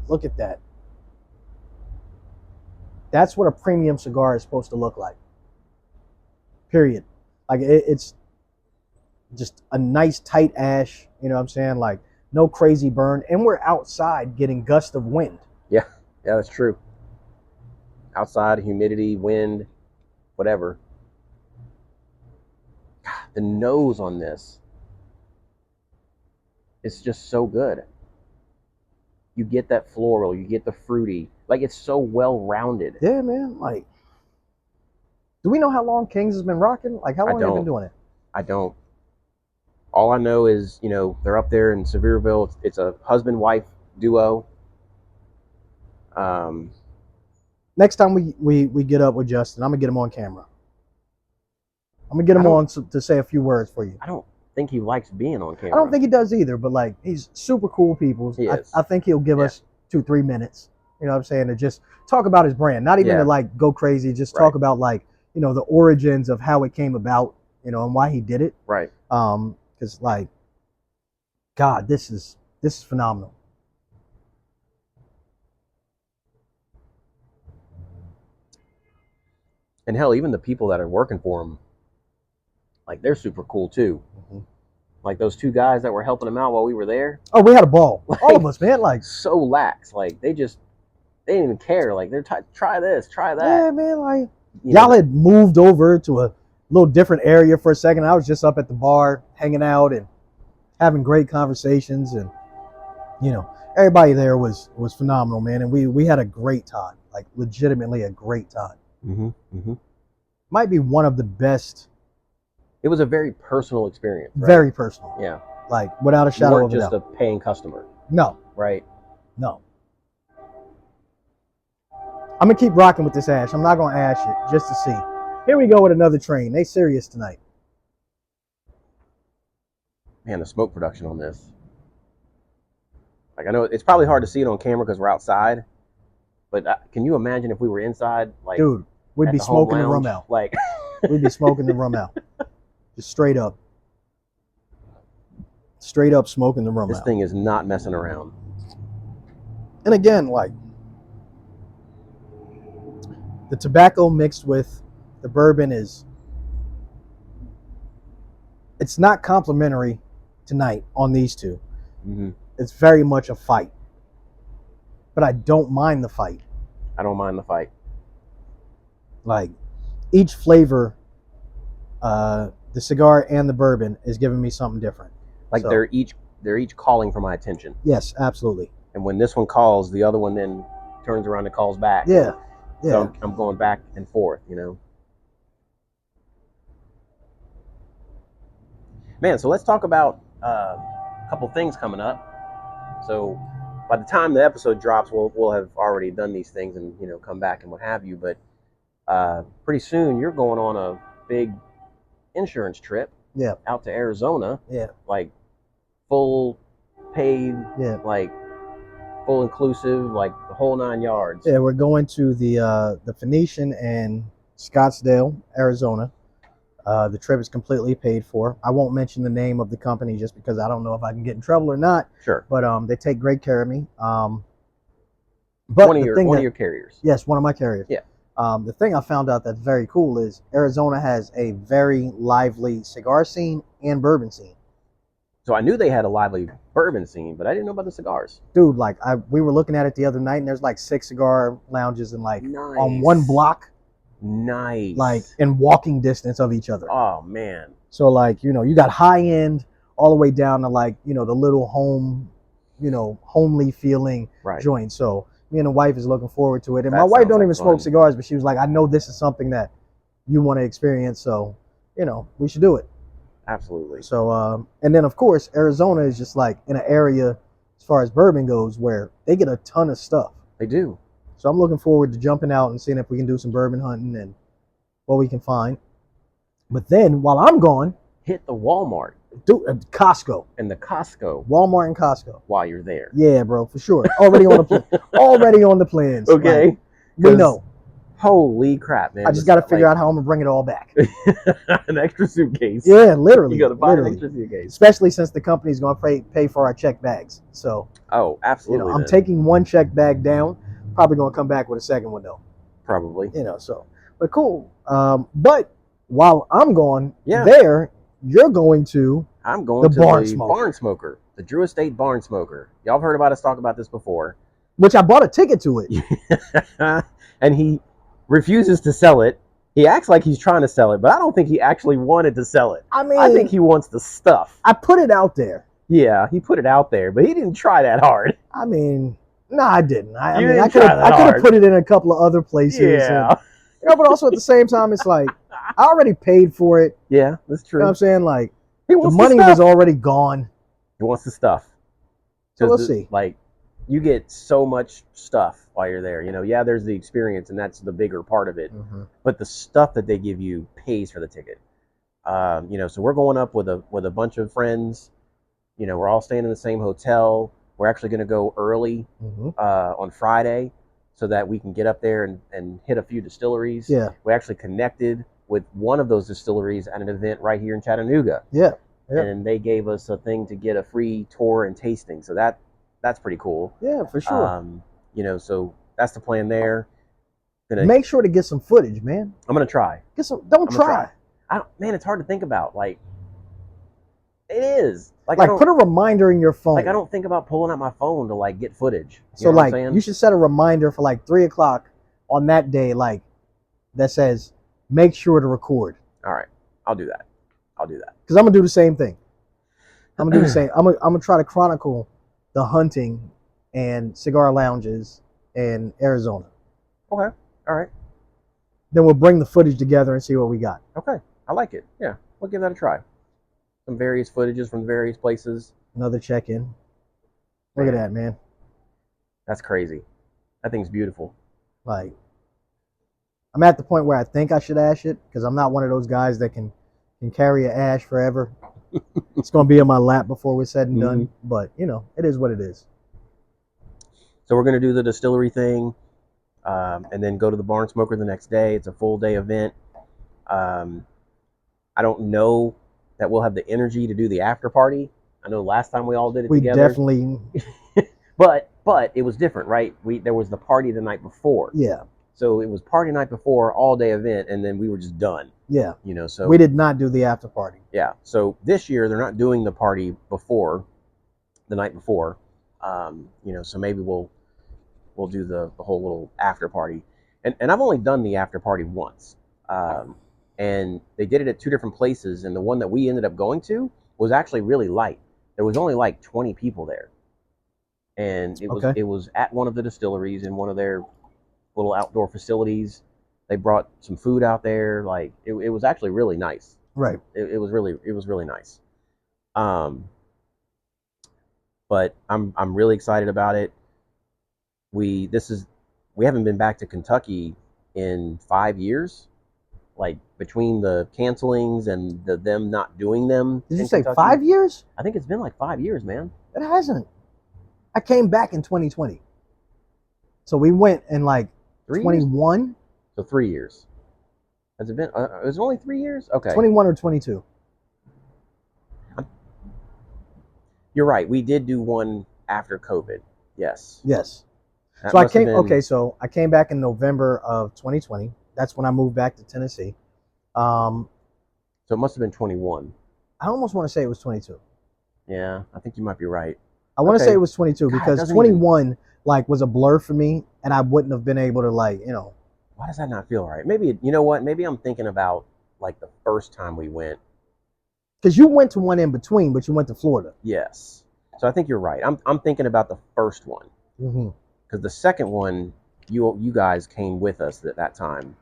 [SPEAKER 2] look at that. That's what a premium cigar is supposed to look like. Period. Like, it's just a nice tight ash, you know what I'm saying? Like, no crazy burn. And we're outside getting gusts of wind.
[SPEAKER 1] Yeah, that's true. Outside, humidity, wind, whatever. God, the nose on this is just so good. You get that floral, you get the fruity. Like, it's so well-rounded.
[SPEAKER 2] Yeah, man. Like, do we know how long Kings has been rocking? Like, how long have they been doing it?
[SPEAKER 1] I don't. All I know is, they're up there in Sevierville. It's a husband-wife duo.
[SPEAKER 2] Next time we get up with Justin, I'm going to get him on camera. I'm going to get him on to say a few words for you.
[SPEAKER 1] I don't think he likes being on camera.
[SPEAKER 2] I don't think he does either, but, like, he's super cool people.
[SPEAKER 1] He is.
[SPEAKER 2] I think he'll give us 2-3 minutes, you know what I'm saying, to just talk about his brand. Not even to, like, go crazy. Just talk about, like, the origins of how it came about, and why he did it.
[SPEAKER 1] Right.
[SPEAKER 2] Because, like, God, this is phenomenal.
[SPEAKER 1] And hell, even the people that are working for him, like, they're super cool too. Mm-hmm. Like, those two guys that were helping him out while we were there.
[SPEAKER 2] Oh, we had a ball. Like, all of us, man. Like,
[SPEAKER 1] so lax. Like, they didn't even care. Like, they're try this, try that.
[SPEAKER 2] Yeah, man. Like, y'all had moved over to a little different area for a second. I was just up at the bar hanging out and having great conversations, and everybody there was phenomenal, man. And we had a great time, like, legitimately a great time.
[SPEAKER 1] Mm-hmm. Mm-hmm.
[SPEAKER 2] Might be one of the best.
[SPEAKER 1] It was a very personal experience. Right?
[SPEAKER 2] Very personal.
[SPEAKER 1] Yeah.
[SPEAKER 2] Like, without a shadow of a doubt.
[SPEAKER 1] Just a paying customer.
[SPEAKER 2] No.
[SPEAKER 1] Right.
[SPEAKER 2] No. I'm gonna keep rocking with this ash. I'm not gonna ash it just to see. Here we go with another train. They serious tonight.
[SPEAKER 1] Man, the smoke production on this. Like, I know it's probably hard to see it on camera because we're outside, but can you imagine if we were inside? Like,
[SPEAKER 2] dude, we'd be smoking the room out.
[SPEAKER 1] Like,
[SPEAKER 2] we'd be smoking the room out. Just straight up smoking the room out.
[SPEAKER 1] This thing is not messing around.
[SPEAKER 2] And again, like, the tobacco mixed with the bourbon it's not complimentary tonight on these two.
[SPEAKER 1] Mm-hmm.
[SPEAKER 2] It's very much a fight. But I don't mind the fight.
[SPEAKER 1] I don't mind the fight.
[SPEAKER 2] Like, each flavor, the cigar and the bourbon is giving me something different.
[SPEAKER 1] Like, so, they're each calling for my attention.
[SPEAKER 2] Yes, absolutely.
[SPEAKER 1] And when this one calls, the other one then turns around and calls back.
[SPEAKER 2] Yeah. Yeah.
[SPEAKER 1] So I'm going back and forth, Man, so let's talk about a couple things coming up. So by the time the episode drops, we'll have already done these things and come back and what have you. But pretty soon you're going on a big insurance trip.
[SPEAKER 2] Yeah.
[SPEAKER 1] Out to Arizona.
[SPEAKER 2] Yeah.
[SPEAKER 1] Like, full paid. Yeah. Like, full inclusive, like the whole 9 yards.
[SPEAKER 2] Yeah, we're going to the Phoenician in Scottsdale, Arizona. The trip is completely paid for. I won't mention the name of the company just because I don't know if I can get in trouble or not.
[SPEAKER 1] Sure.
[SPEAKER 2] But they take great care of me. But
[SPEAKER 1] one
[SPEAKER 2] the thing
[SPEAKER 1] of
[SPEAKER 2] that,
[SPEAKER 1] your carriers.
[SPEAKER 2] yes, one of my carriers.
[SPEAKER 1] Yeah.
[SPEAKER 2] The thing I found out that's very cool is Arizona has a very lively cigar scene and bourbon scene.
[SPEAKER 1] So I knew they had a lively bourbon scene, but I didn't know about the cigars.
[SPEAKER 2] Dude, like we were looking at it the other night, and there's like 6 cigar lounges and like
[SPEAKER 1] Nice.
[SPEAKER 2] on one block,
[SPEAKER 1] Nice.
[SPEAKER 2] like in walking distance of each other.
[SPEAKER 1] Oh man.
[SPEAKER 2] So like, you know, you got high end all the way down to like, you know, the little home, you know, homely feeling
[SPEAKER 1] Right.
[SPEAKER 2] joint. So me and the wife is looking forward to it. And
[SPEAKER 1] That
[SPEAKER 2] my wife
[SPEAKER 1] sounds
[SPEAKER 2] don't
[SPEAKER 1] like
[SPEAKER 2] even
[SPEAKER 1] fun.
[SPEAKER 2] smoke cigars, but she was like, I know this is something that you want to experience, so you know, we should do it.
[SPEAKER 1] Absolutely.
[SPEAKER 2] So and then of course Arizona is just like in an area as far as bourbon goes where they get a ton of stuff.
[SPEAKER 1] They do.
[SPEAKER 2] So I'm looking forward to jumping out and seeing if we can do some bourbon hunting and what we can find. But then while I'm gone,
[SPEAKER 1] Hit the Walmart
[SPEAKER 2] do Costco,
[SPEAKER 1] and the Costco
[SPEAKER 2] Walmart and Costco.
[SPEAKER 1] while you're there.
[SPEAKER 2] Yeah, bro, for sure. Already on the already on the plans.
[SPEAKER 1] Okay.
[SPEAKER 2] Like, we know.
[SPEAKER 1] Holy crap, man.
[SPEAKER 2] I just got to figure out how I'm gonna bring it all back.
[SPEAKER 1] an extra suitcase.
[SPEAKER 2] Yeah, literally.
[SPEAKER 1] You got to buy an
[SPEAKER 2] literally.
[SPEAKER 1] extra suitcase.
[SPEAKER 2] Especially since the company's gonna pay for our check bags. So
[SPEAKER 1] Oh,
[SPEAKER 2] you
[SPEAKER 1] absolutely.
[SPEAKER 2] know, I'm
[SPEAKER 1] then.
[SPEAKER 2] taking one check bag down. Probably gonna come back with a second one though.
[SPEAKER 1] Probably.
[SPEAKER 2] You know, so but cool. But while I'm gone,
[SPEAKER 1] Yeah.
[SPEAKER 2] there you're going to
[SPEAKER 1] I'm going
[SPEAKER 2] the
[SPEAKER 1] to
[SPEAKER 2] barn
[SPEAKER 1] the
[SPEAKER 2] smoker.
[SPEAKER 1] barn smoker, the Drew Estate barn smoker. Y'all have heard about us talk about this before.
[SPEAKER 2] which I bought a ticket to it.
[SPEAKER 1] And he refuses to sell it. He acts like he's trying to sell it, but I don't think he actually wanted to sell it.
[SPEAKER 2] I mean,
[SPEAKER 1] I think he wants the stuff.
[SPEAKER 2] I put it out there.
[SPEAKER 1] Yeah, he put it out there, but he didn't try that hard.
[SPEAKER 2] I mean, no, I didn't. I
[SPEAKER 1] You
[SPEAKER 2] mean,
[SPEAKER 1] didn't
[SPEAKER 2] I could
[SPEAKER 1] try that
[SPEAKER 2] have
[SPEAKER 1] hard.
[SPEAKER 2] put it in a couple of other places.
[SPEAKER 1] Yeah.
[SPEAKER 2] And, you know, but also at the same time, it's like I already paid for it.
[SPEAKER 1] Yeah, that's
[SPEAKER 2] You
[SPEAKER 1] true.
[SPEAKER 2] know what I'm saying? Like
[SPEAKER 1] He
[SPEAKER 2] the
[SPEAKER 1] wants
[SPEAKER 2] money
[SPEAKER 1] the
[SPEAKER 2] was
[SPEAKER 1] stuff.
[SPEAKER 2] already gone.
[SPEAKER 1] He wants the stuff.
[SPEAKER 2] So
[SPEAKER 1] 'Cause
[SPEAKER 2] we'll see.
[SPEAKER 1] Like, you get so much stuff while you're there. You know, yeah, there's the experience, and that's the bigger part of it.
[SPEAKER 2] Mm-hmm.
[SPEAKER 1] But the stuff that they give you pays for the ticket. You know, so we're going up with a bunch of friends. You know, we're all staying in the same hotel. We're actually going to go early
[SPEAKER 2] Mm-hmm.
[SPEAKER 1] on Friday so that we can get up there and hit a few distilleries.
[SPEAKER 2] Yeah.
[SPEAKER 1] We actually connected with one of those distilleries at an event right here in Chattanooga.
[SPEAKER 2] Yeah. Yeah.
[SPEAKER 1] And they gave us a thing to get a free tour and tasting. So that's pretty cool.
[SPEAKER 2] Yeah, for sure.
[SPEAKER 1] You know, so that's the plan there.
[SPEAKER 2] Make sure to get some footage, man.
[SPEAKER 1] I'm gonna try.
[SPEAKER 2] Get some. Don't
[SPEAKER 1] I'm gonna
[SPEAKER 2] try.
[SPEAKER 1] Man, it's hard to think about. Like, it is. Like
[SPEAKER 2] Like put a reminder in your phone.
[SPEAKER 1] Like, I don't think about pulling out my phone to like get footage. You
[SPEAKER 2] So
[SPEAKER 1] know what I'm
[SPEAKER 2] like
[SPEAKER 1] saying?
[SPEAKER 2] you should set a reminder for like 3:00 on that day, like that says make sure to record.
[SPEAKER 1] All right, I'll do that.
[SPEAKER 2] Because I'm gonna do the same thing. I'm gonna do the same. I'm gonna try to chronicle the hunting and cigar lounges in Arizona.
[SPEAKER 1] Okay. All right.
[SPEAKER 2] Then we'll bring the footage together and see what we got.
[SPEAKER 1] Okay. I like it. Yeah, we'll give that a try. Some various footages from various places.
[SPEAKER 2] Another check-in. Look at that, man.
[SPEAKER 1] That's crazy. That thing's beautiful.
[SPEAKER 2] Like, I'm at the point where I think I should ash it because I'm not one of those guys that can carry an ash forever. It's gonna be in my lap before we're said and done. But you know, it is what it is.
[SPEAKER 1] So we're gonna do the distillery thing, and then go to the barn smoker the next day. It's a full day event. I don't know that we'll have the energy to do the after party. I know last time we all did it
[SPEAKER 2] We
[SPEAKER 1] together.
[SPEAKER 2] definitely,
[SPEAKER 1] But it was different, right? There was the party the night before.
[SPEAKER 2] yeah,
[SPEAKER 1] So it was party night before, all day event, and then we were just done.
[SPEAKER 2] yeah.
[SPEAKER 1] You know, so
[SPEAKER 2] We did not do the after party.
[SPEAKER 1] yeah. So this year they're not doing the party before, the night before. You know, so maybe we'll do the whole little after party. And I've only done the after party once. And they did it at 2 different places, and the one that we ended up going to was actually really light. There was only like 20 people there. And it was at one of the distilleries in one of their little outdoor facilities. They brought some food out there. Like it was actually really nice.
[SPEAKER 2] Right.
[SPEAKER 1] It was really nice. But I'm really excited about it. We haven't been back to Kentucky in 5 years. Like between the cancelings and them not doing them.
[SPEAKER 2] Did you
[SPEAKER 1] in
[SPEAKER 2] say
[SPEAKER 1] Kentucky.
[SPEAKER 2] 5 years?
[SPEAKER 1] I think it's been like 5 years, man.
[SPEAKER 2] It hasn't. I came back in 2020. So we went in like
[SPEAKER 1] 3 years?
[SPEAKER 2] 21.
[SPEAKER 1] So 3 years. Has it been? It was only 3 years. Okay.
[SPEAKER 2] 21 or 22.
[SPEAKER 1] You're right. We did do one after COVID. Yes.
[SPEAKER 2] Yes.
[SPEAKER 1] That
[SPEAKER 2] So I
[SPEAKER 1] must have
[SPEAKER 2] came.
[SPEAKER 1] been,
[SPEAKER 2] Okay, so I came back in November of 2020. That's when I moved back to Tennessee. Um,
[SPEAKER 1] so it must have been 21.
[SPEAKER 2] I almost want to say it was 22.
[SPEAKER 1] Yeah, I think you might be right.
[SPEAKER 2] I want to
[SPEAKER 1] Okay.
[SPEAKER 2] say it was 22
[SPEAKER 1] God, it
[SPEAKER 2] because
[SPEAKER 1] doesn't
[SPEAKER 2] 21 like was a blur for me, and I wouldn't have been able to like
[SPEAKER 1] Why does that not feel right? Maybe, you know what? Maybe I'm thinking about like the first time we went.
[SPEAKER 2] because you went to one in between, but you went to Florida.
[SPEAKER 1] Yes. So I think you're right. I'm thinking about the first one.
[SPEAKER 2] Mm-hmm.
[SPEAKER 1] Because the second one, you guys came with us at that time,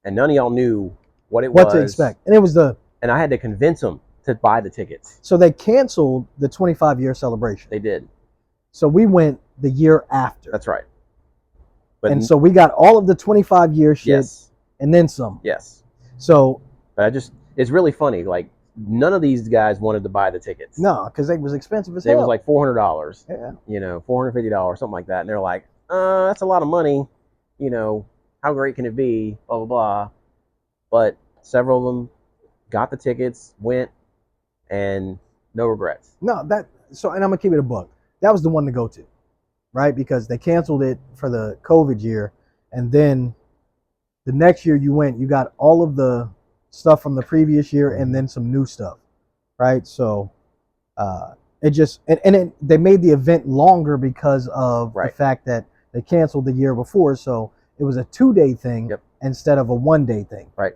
[SPEAKER 1] and none of y'all knew what it
[SPEAKER 2] What
[SPEAKER 1] was.
[SPEAKER 2] to expect, and it was
[SPEAKER 1] And I had to convince them to buy the tickets.
[SPEAKER 2] so they canceled the 25-year celebration.
[SPEAKER 1] They did.
[SPEAKER 2] So we went the year after.
[SPEAKER 1] That's right. But
[SPEAKER 2] and so we got all of the 25-year shit
[SPEAKER 1] yes,
[SPEAKER 2] and then some.
[SPEAKER 1] yes.
[SPEAKER 2] So
[SPEAKER 1] But it's really funny. Like none of these guys wanted to buy the tickets.
[SPEAKER 2] no, because it was expensive as
[SPEAKER 1] It
[SPEAKER 2] hell.
[SPEAKER 1] was like $400.
[SPEAKER 2] Yeah.
[SPEAKER 1] You know, $450, something like that. And they're like, that's a lot of money. You know, how great can it be? Blah blah blah. But several of them got the tickets, went, and no regrets.
[SPEAKER 2] No, and I'm gonna keep it a buck. That was the one to go to, right? Because they canceled it for the COVID year, and then the next year you went, you got all of the stuff from the previous year and then some new stuff, right? So it just they made the event longer because of
[SPEAKER 1] Right.
[SPEAKER 2] the fact that they canceled the year before, so it was a 2-day thing
[SPEAKER 1] Yep.
[SPEAKER 2] instead of a 1-day thing.
[SPEAKER 1] Right.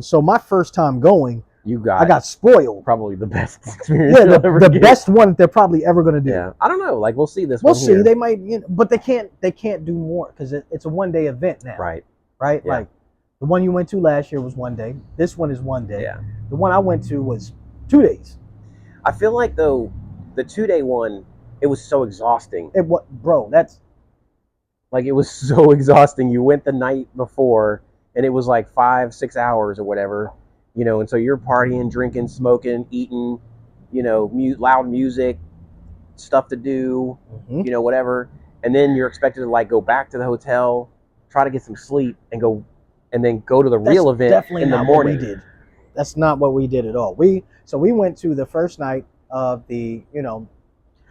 [SPEAKER 2] So my first time going, I got spoiled.
[SPEAKER 1] probably the best experience.
[SPEAKER 2] Yeah,
[SPEAKER 1] you'll ever
[SPEAKER 2] the
[SPEAKER 1] get.
[SPEAKER 2] best one they're probably ever going to do.
[SPEAKER 1] Yeah, I don't know. Like we'll see this.
[SPEAKER 2] We'll
[SPEAKER 1] one
[SPEAKER 2] see.
[SPEAKER 1] here.
[SPEAKER 2] They might, but they can't do more because it's a 1-day event now.
[SPEAKER 1] Right.
[SPEAKER 2] Right.
[SPEAKER 1] Yeah.
[SPEAKER 2] Like the one you went to last year was 1 day. This one is 1 day.
[SPEAKER 1] Yeah.
[SPEAKER 2] The one I went to was 2 days.
[SPEAKER 1] I feel like though the 2-day one, it was so exhausting.
[SPEAKER 2] Bro, that's
[SPEAKER 1] Like it was so exhausting. You went the night before, and it was like 5-6 hours or whatever, you know. And so you're partying, drinking, smoking, eating, you know, loud music, stuff to do, you know, whatever. And then you're expected to like go back to the hotel, try to get some sleep, and then go to the real event
[SPEAKER 2] definitely
[SPEAKER 1] in the
[SPEAKER 2] not
[SPEAKER 1] morning.
[SPEAKER 2] what we did. That's not what we did at all. We went to the first night of the,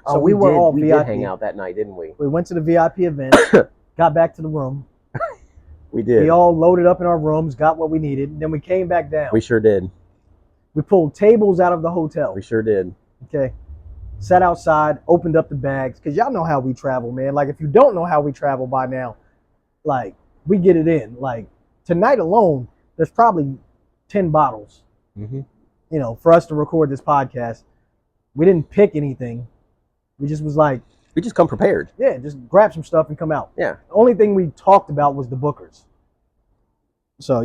[SPEAKER 2] so we were all
[SPEAKER 1] we
[SPEAKER 2] VIP.
[SPEAKER 1] did hang out that night, didn't we?
[SPEAKER 2] We went to the VIP event, got back to the room.
[SPEAKER 1] We did.
[SPEAKER 2] We all loaded up in our rooms, got what we needed. Then we came back down.
[SPEAKER 1] We sure did.
[SPEAKER 2] We pulled tables out of the hotel.
[SPEAKER 1] We sure did.
[SPEAKER 2] Okay. Sat outside, opened up the bags, because y'all know how we travel, man. Like, if you don't know how we travel by now, like, we get it in. Like, tonight alone, there's probably 10 bottles, for us to record this podcast. We didn't pick anything. We just was like,
[SPEAKER 1] we just come prepared.
[SPEAKER 2] Yeah, just grab some stuff and come out.
[SPEAKER 1] Yeah.
[SPEAKER 2] The only thing we talked about was the bookers. So,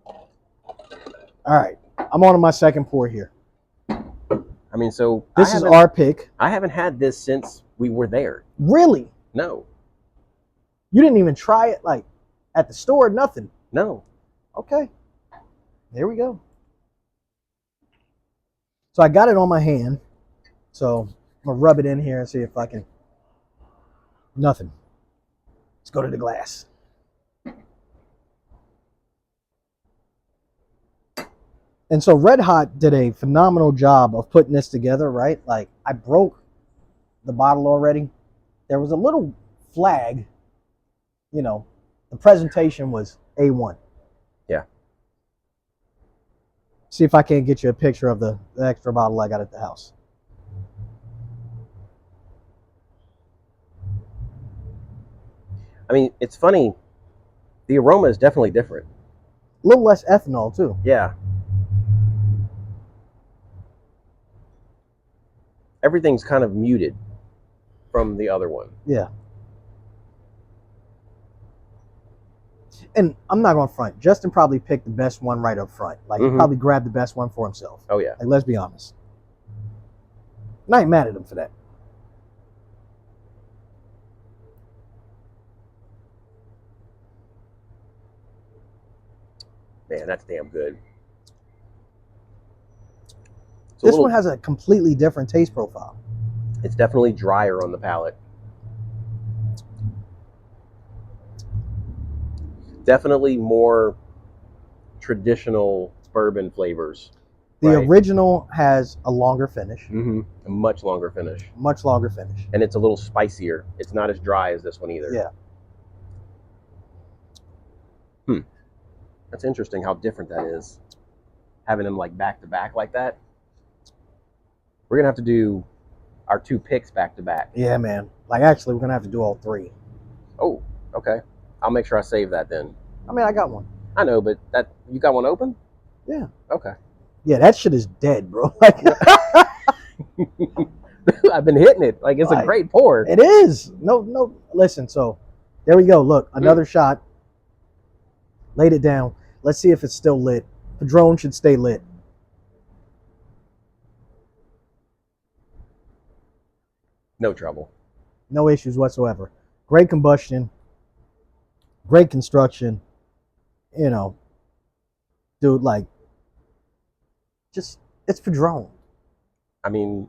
[SPEAKER 2] All right. I'm on to my second pour here.
[SPEAKER 1] I mean, so
[SPEAKER 2] this is our pick.
[SPEAKER 1] I haven't had this since we were there.
[SPEAKER 2] Really?
[SPEAKER 1] No.
[SPEAKER 2] You didn't even try it, like, at the store? Nothing?
[SPEAKER 1] No.
[SPEAKER 2] Okay. There we go. So I got it on my hand. So I'm going to rub it in here and see if I can. Nothing. Let's go to the glass. And so Red Hot did a phenomenal job of putting this together, right? Like, I broke the bottle already. There was a little flag. The presentation was A1.
[SPEAKER 1] Yeah.
[SPEAKER 2] See if I can't get you a picture of the extra bottle I got at the house.
[SPEAKER 1] I mean, it's funny. The aroma is definitely different.
[SPEAKER 2] A little less ethanol, too.
[SPEAKER 1] Yeah. Everything's kind of muted from the other one.
[SPEAKER 2] Yeah. And I'm not going to front. Justin probably picked the best one right up front. Like, he probably grabbed the best one for himself.
[SPEAKER 1] Oh, yeah.
[SPEAKER 2] Like, let's be honest. And I ain't mad at him for that.
[SPEAKER 1] Man, that's damn good.
[SPEAKER 2] This one has a completely different taste profile.
[SPEAKER 1] It's definitely drier on the palate. Definitely more traditional bourbon flavors.
[SPEAKER 2] The
[SPEAKER 1] Right.
[SPEAKER 2] original has a longer finish,
[SPEAKER 1] A much longer finish.
[SPEAKER 2] much longer finish.
[SPEAKER 1] And it's a little spicier. It's not as dry as this one either.
[SPEAKER 2] Yeah.
[SPEAKER 1] That's interesting how different that is. Having them like back to back like that. We're gonna have to do our 2 picks back to back.
[SPEAKER 2] Yeah, man. Like, actually, we're going to have to do all 3.
[SPEAKER 1] Oh, okay. I'll make sure I save that then.
[SPEAKER 2] I mean, I got one.
[SPEAKER 1] I know, but that you got one open?
[SPEAKER 2] Yeah.
[SPEAKER 1] Okay.
[SPEAKER 2] Yeah, that shit is dead, bro. Like,
[SPEAKER 1] I've been hitting it. Like, it's a
[SPEAKER 2] Like,
[SPEAKER 1] great pour.
[SPEAKER 2] it is. No. Listen, so there we go. Look, another shot. Laid it down. Let's see if it's still lit. Padron should stay lit.
[SPEAKER 1] No trouble.
[SPEAKER 2] No issues whatsoever. Great combustion. Great construction. You know, dude, like, just, it's Padron.
[SPEAKER 1] I mean,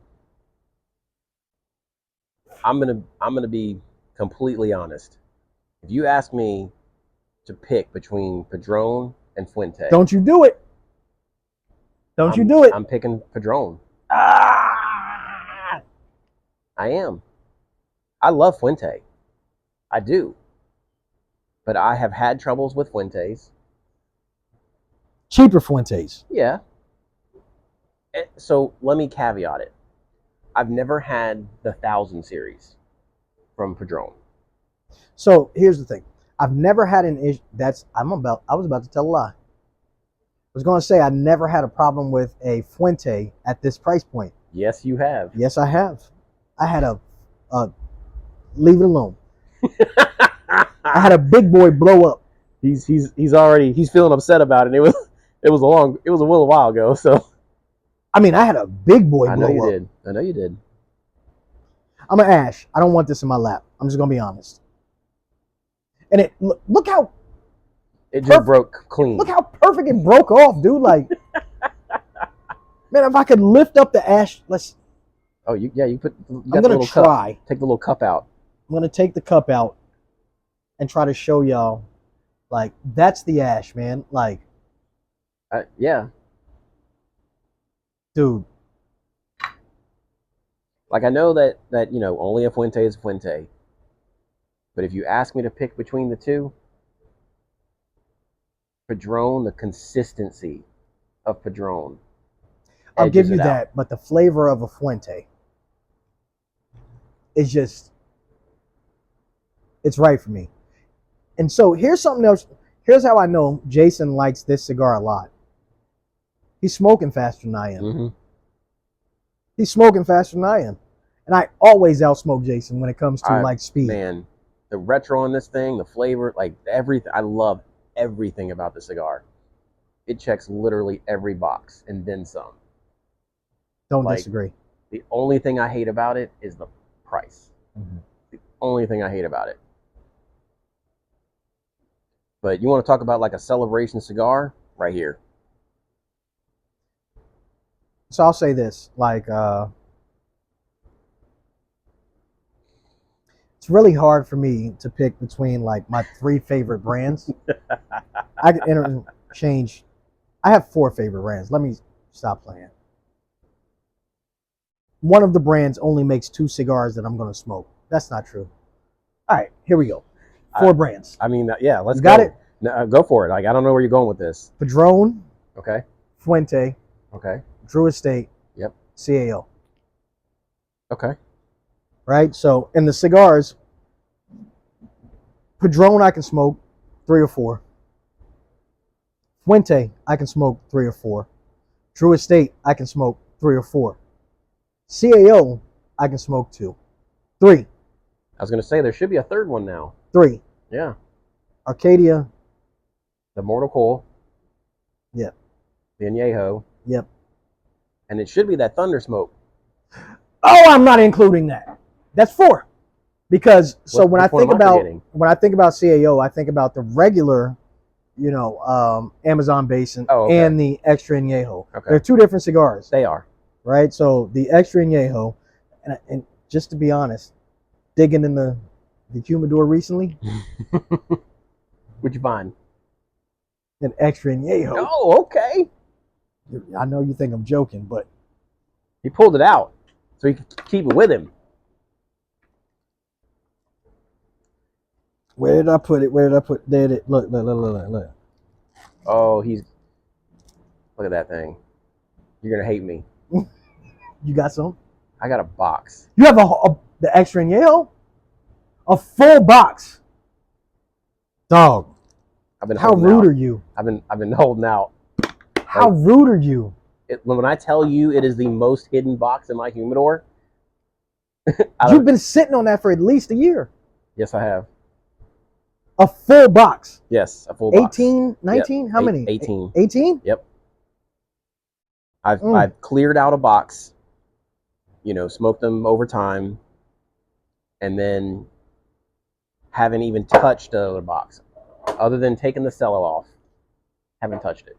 [SPEAKER 1] I'm gonna be completely honest. If you ask me to pick between Padron and Fuente,
[SPEAKER 2] Don't you do it. Don't you do it.
[SPEAKER 1] I'm picking Padron.
[SPEAKER 2] Ah!
[SPEAKER 1] I am. I love Fuente. I do. But I have had troubles with Fuentes.
[SPEAKER 2] Cheaper Fuentes.
[SPEAKER 1] Yeah. So let me caveat it. I've never had the 1000 series from Padron.
[SPEAKER 2] So here's the thing. I've never had an issue. I was about to tell a lie. I was going to say I never had a problem with a Fuente at this price point.
[SPEAKER 1] Yes, you have.
[SPEAKER 2] Yes, I have. I had a leave it alone. I had a big boy blow up.
[SPEAKER 1] He's feeling upset about it. It was a little while ago. So
[SPEAKER 2] I mean, I had a big boy blow up.
[SPEAKER 1] I know you did. I know you did.
[SPEAKER 2] I'm an Ash. I don't want this in my lap. I'm just gonna be honest. And it look how
[SPEAKER 1] it just broke clean.
[SPEAKER 2] Look how perfect it broke off, dude. Like, man, if I could lift up the Ash, let's.
[SPEAKER 1] Oh, you put. You
[SPEAKER 2] I'm gonna try.
[SPEAKER 1] Take the little cup out.
[SPEAKER 2] I'm gonna take the cup out and try to show y'all, like, that's the Ash, man. Like,
[SPEAKER 1] yeah.
[SPEAKER 2] Dude.
[SPEAKER 1] Like, I know that only a Fuente is a Fuente. But if you ask me to pick between the two, Padron, the consistency of Padron.
[SPEAKER 2] I'll give you
[SPEAKER 1] edges it out.
[SPEAKER 2] that, but the flavor of a Fuente is just, it's right for me. And so here's something else. Here's how I know Jason likes this cigar a lot. He's smoking faster than I am.
[SPEAKER 1] Mm-hmm.
[SPEAKER 2] He's smoking faster than I am. And I always outsmoke Jason when it comes to like speed.
[SPEAKER 1] Man, the retro on this thing, the flavor, like everything. I love everything about the cigar. It checks literally every box and then some.
[SPEAKER 2] Don't
[SPEAKER 1] Like,
[SPEAKER 2] disagree.
[SPEAKER 1] The only thing I hate about it is the price.
[SPEAKER 2] Mm-hmm.
[SPEAKER 1] The only thing I hate about it. But you want to talk about like a celebration cigar? Right here.
[SPEAKER 2] So I'll say this, like, it's really hard for me to pick between like my 3 favorite brands. I could interchange. I have 4 favorite brands. Let me stop playing. One of the brands only makes 2 cigars that I'm going to smoke. That's not true. All right, here we go. 4 brands.
[SPEAKER 1] I mean, yeah, let's
[SPEAKER 2] You got
[SPEAKER 1] go.
[SPEAKER 2] it?
[SPEAKER 1] No, go for it. Like, I don't know where you're going with this.
[SPEAKER 2] Padron,
[SPEAKER 1] Okay.
[SPEAKER 2] Fuente,
[SPEAKER 1] Okay.
[SPEAKER 2] Drew Estate,
[SPEAKER 1] Yep.
[SPEAKER 2] CAO.
[SPEAKER 1] Okay.
[SPEAKER 2] Right? So in the cigars, Padron I can smoke 3 or 4. Fuente I can smoke 3 or 4. Drew Estate I can smoke 3 or 4. CAO I can smoke 2. 3.
[SPEAKER 1] I was going to say there should be a third one now.
[SPEAKER 2] 3.
[SPEAKER 1] Yeah.
[SPEAKER 2] Arcadia.
[SPEAKER 1] The Mortal Coil.
[SPEAKER 2] Yep.
[SPEAKER 1] The Añejo.
[SPEAKER 2] Yep.
[SPEAKER 1] And it should be that Thunder Smoke.
[SPEAKER 2] Oh, I'm not including that. That's 4. Because so when I
[SPEAKER 1] Which one
[SPEAKER 2] think
[SPEAKER 1] am I
[SPEAKER 2] about
[SPEAKER 1] forgetting?
[SPEAKER 2] CAO, I think about the regular, Amazon Basin and the Extra Añejo.
[SPEAKER 1] Okay.
[SPEAKER 2] They're 2 different cigars,
[SPEAKER 1] They are.
[SPEAKER 2] right? So the Extra Añejo, and just to be honest, digging in the humidor recently,
[SPEAKER 1] What'd you find?
[SPEAKER 2] an Extra Añejo.
[SPEAKER 1] Oh, okay.
[SPEAKER 2] I know you think I'm joking, but
[SPEAKER 1] He pulled it out so he could keep it with him.
[SPEAKER 2] where did I put it? Where did I put? There it is. Look.
[SPEAKER 1] Oh, look at that thing. You're gonna hate me.
[SPEAKER 2] You got some?
[SPEAKER 1] I got a box.
[SPEAKER 2] You have the extra in Yale? A full box. Dog. How rude are you?
[SPEAKER 1] I've been holding out.
[SPEAKER 2] How rude are you?
[SPEAKER 1] When I tell you it is the most hidden box in my humidor.
[SPEAKER 2] You've been sitting on that for at least a year.
[SPEAKER 1] Yes, I have.
[SPEAKER 2] A full box.
[SPEAKER 1] Yes, a full box.
[SPEAKER 2] 18, 19?
[SPEAKER 1] Yep.
[SPEAKER 2] How many?
[SPEAKER 1] 18.
[SPEAKER 2] 18?
[SPEAKER 1] Yep. I've cleared out a box, smoked them over time, and then haven't even touched another box. Other than taking the cello off, haven't touched it.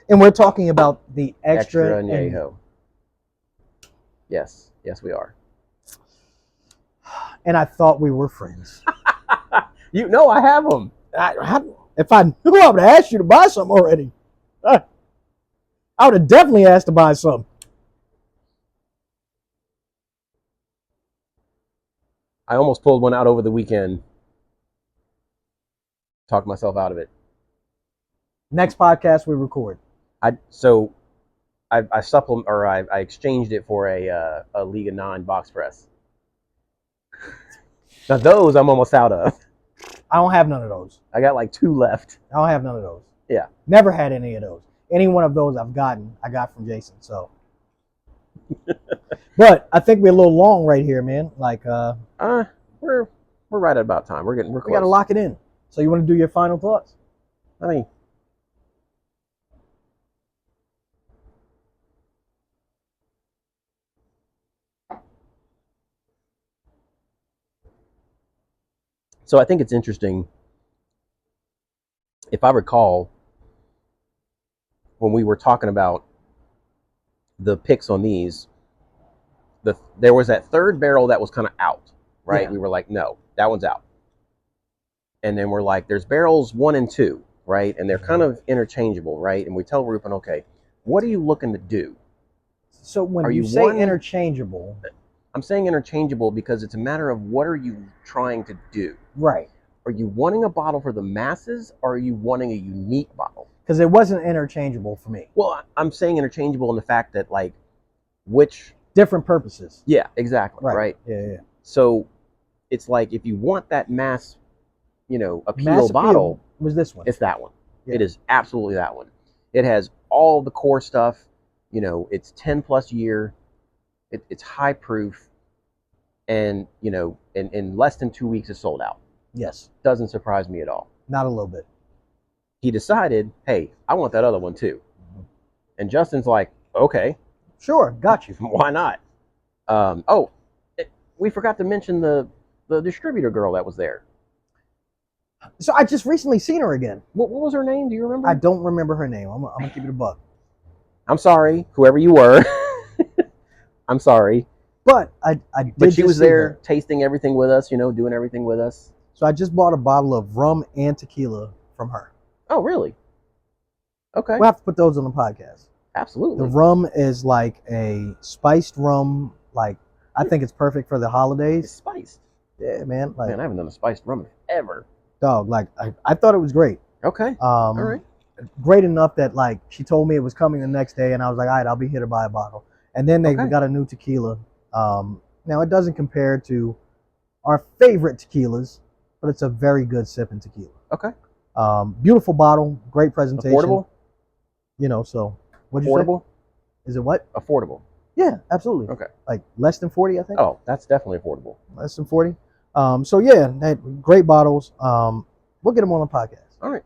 [SPEAKER 2] And we're talking about the extra
[SPEAKER 1] añejo. Yes, we are.
[SPEAKER 2] And I thought we were friends.
[SPEAKER 1] I have them.
[SPEAKER 2] If I knew, I would have asked you to buy some already. I would have definitely asked to buy some.
[SPEAKER 1] I almost pulled one out over the weekend. Talked myself out of it.
[SPEAKER 2] Next podcast we record.
[SPEAKER 1] I exchanged it for a Liga 9 box press. Now those I'm almost out of.
[SPEAKER 2] I don't have none of those.
[SPEAKER 1] I got like 2 left.
[SPEAKER 2] I don't have none of those.
[SPEAKER 1] Yeah.
[SPEAKER 2] Never had any of those. Any one of those I got from Jason. So, but I think we're a little long right here, man. Like,
[SPEAKER 1] we're right at about time. We're close.
[SPEAKER 2] We got to lock it in. So you want to do your final thoughts?
[SPEAKER 1] So I think it's interesting. If I recall, when we were talking about the picks on these, there was that third barrel that was kind of out, right? Yeah. We were like, no, that one's out. And then we're like, there's barrels 1 and 2, right? And they're kind of interchangeable, right? And we tell Rupen, okay, what are you looking to do?
[SPEAKER 2] So when you say interchangeable,
[SPEAKER 1] I'm saying interchangeable because it's a matter of what are you trying to do?
[SPEAKER 2] Right.
[SPEAKER 1] Are you wanting a bottle for the masses, or are you wanting a unique bottle?
[SPEAKER 2] Because it wasn't interchangeable for me.
[SPEAKER 1] Well, I'm saying interchangeable in the fact that, like, which...
[SPEAKER 2] different purposes.
[SPEAKER 1] Yeah, exactly, right?
[SPEAKER 2] Yeah.
[SPEAKER 1] So it's like if you want that mass, appeal
[SPEAKER 2] mass
[SPEAKER 1] bottle...
[SPEAKER 2] was this one.
[SPEAKER 1] It's that one.
[SPEAKER 2] Yeah.
[SPEAKER 1] It is absolutely that one. It has all the core stuff. It's 10-plus year. It's high proof, and in less than 2 weeks it's sold out.
[SPEAKER 2] Yes.
[SPEAKER 1] Doesn't surprise me at all.
[SPEAKER 2] Not a little bit.
[SPEAKER 1] He decided, hey, I want that other one too. Mm-hmm. And Justin's like, okay.
[SPEAKER 2] Sure, got you.
[SPEAKER 1] Why not? We forgot to mention the distributor girl that was there.
[SPEAKER 2] So I just recently seen her again.
[SPEAKER 1] What was her name? Do you remember?
[SPEAKER 2] I don't remember her name. I'm going to keep it a buck.
[SPEAKER 1] I'm sorry, whoever you were. I'm sorry.
[SPEAKER 2] But I did.
[SPEAKER 1] But she was there tasting everything with us, doing everything with us.
[SPEAKER 2] So I just bought a bottle of rum and tequila from her.
[SPEAKER 1] Oh, really? Okay.
[SPEAKER 2] We'll have to put those on the podcast.
[SPEAKER 1] Absolutely.
[SPEAKER 2] The rum is like a spiced rum. Like, I think it's perfect for the holidays.
[SPEAKER 1] It's spiced.
[SPEAKER 2] Yeah, man. Like,
[SPEAKER 1] man, I haven't done a spiced rum ever.
[SPEAKER 2] Dog, like, I thought it was great.
[SPEAKER 1] Okay. All right.
[SPEAKER 2] Great enough that, like, she told me it was coming the next day, and I was like, all right, I'll be here to buy a bottle. And then they got a new tequila. Now, it doesn't compare to our favorite tequilas, but it's a very good sipping tequila.
[SPEAKER 1] Okay.
[SPEAKER 2] Beautiful bottle, great presentation.
[SPEAKER 1] Affordable?
[SPEAKER 2] So what'd you say?
[SPEAKER 1] Affordable?
[SPEAKER 2] Is it what?
[SPEAKER 1] Affordable.
[SPEAKER 2] Yeah, absolutely.
[SPEAKER 1] Okay.
[SPEAKER 2] Like less than 40, I think.
[SPEAKER 1] Oh, that's definitely affordable.
[SPEAKER 2] Less than 40. So yeah, great bottles. We'll get them on the podcast.
[SPEAKER 1] All right.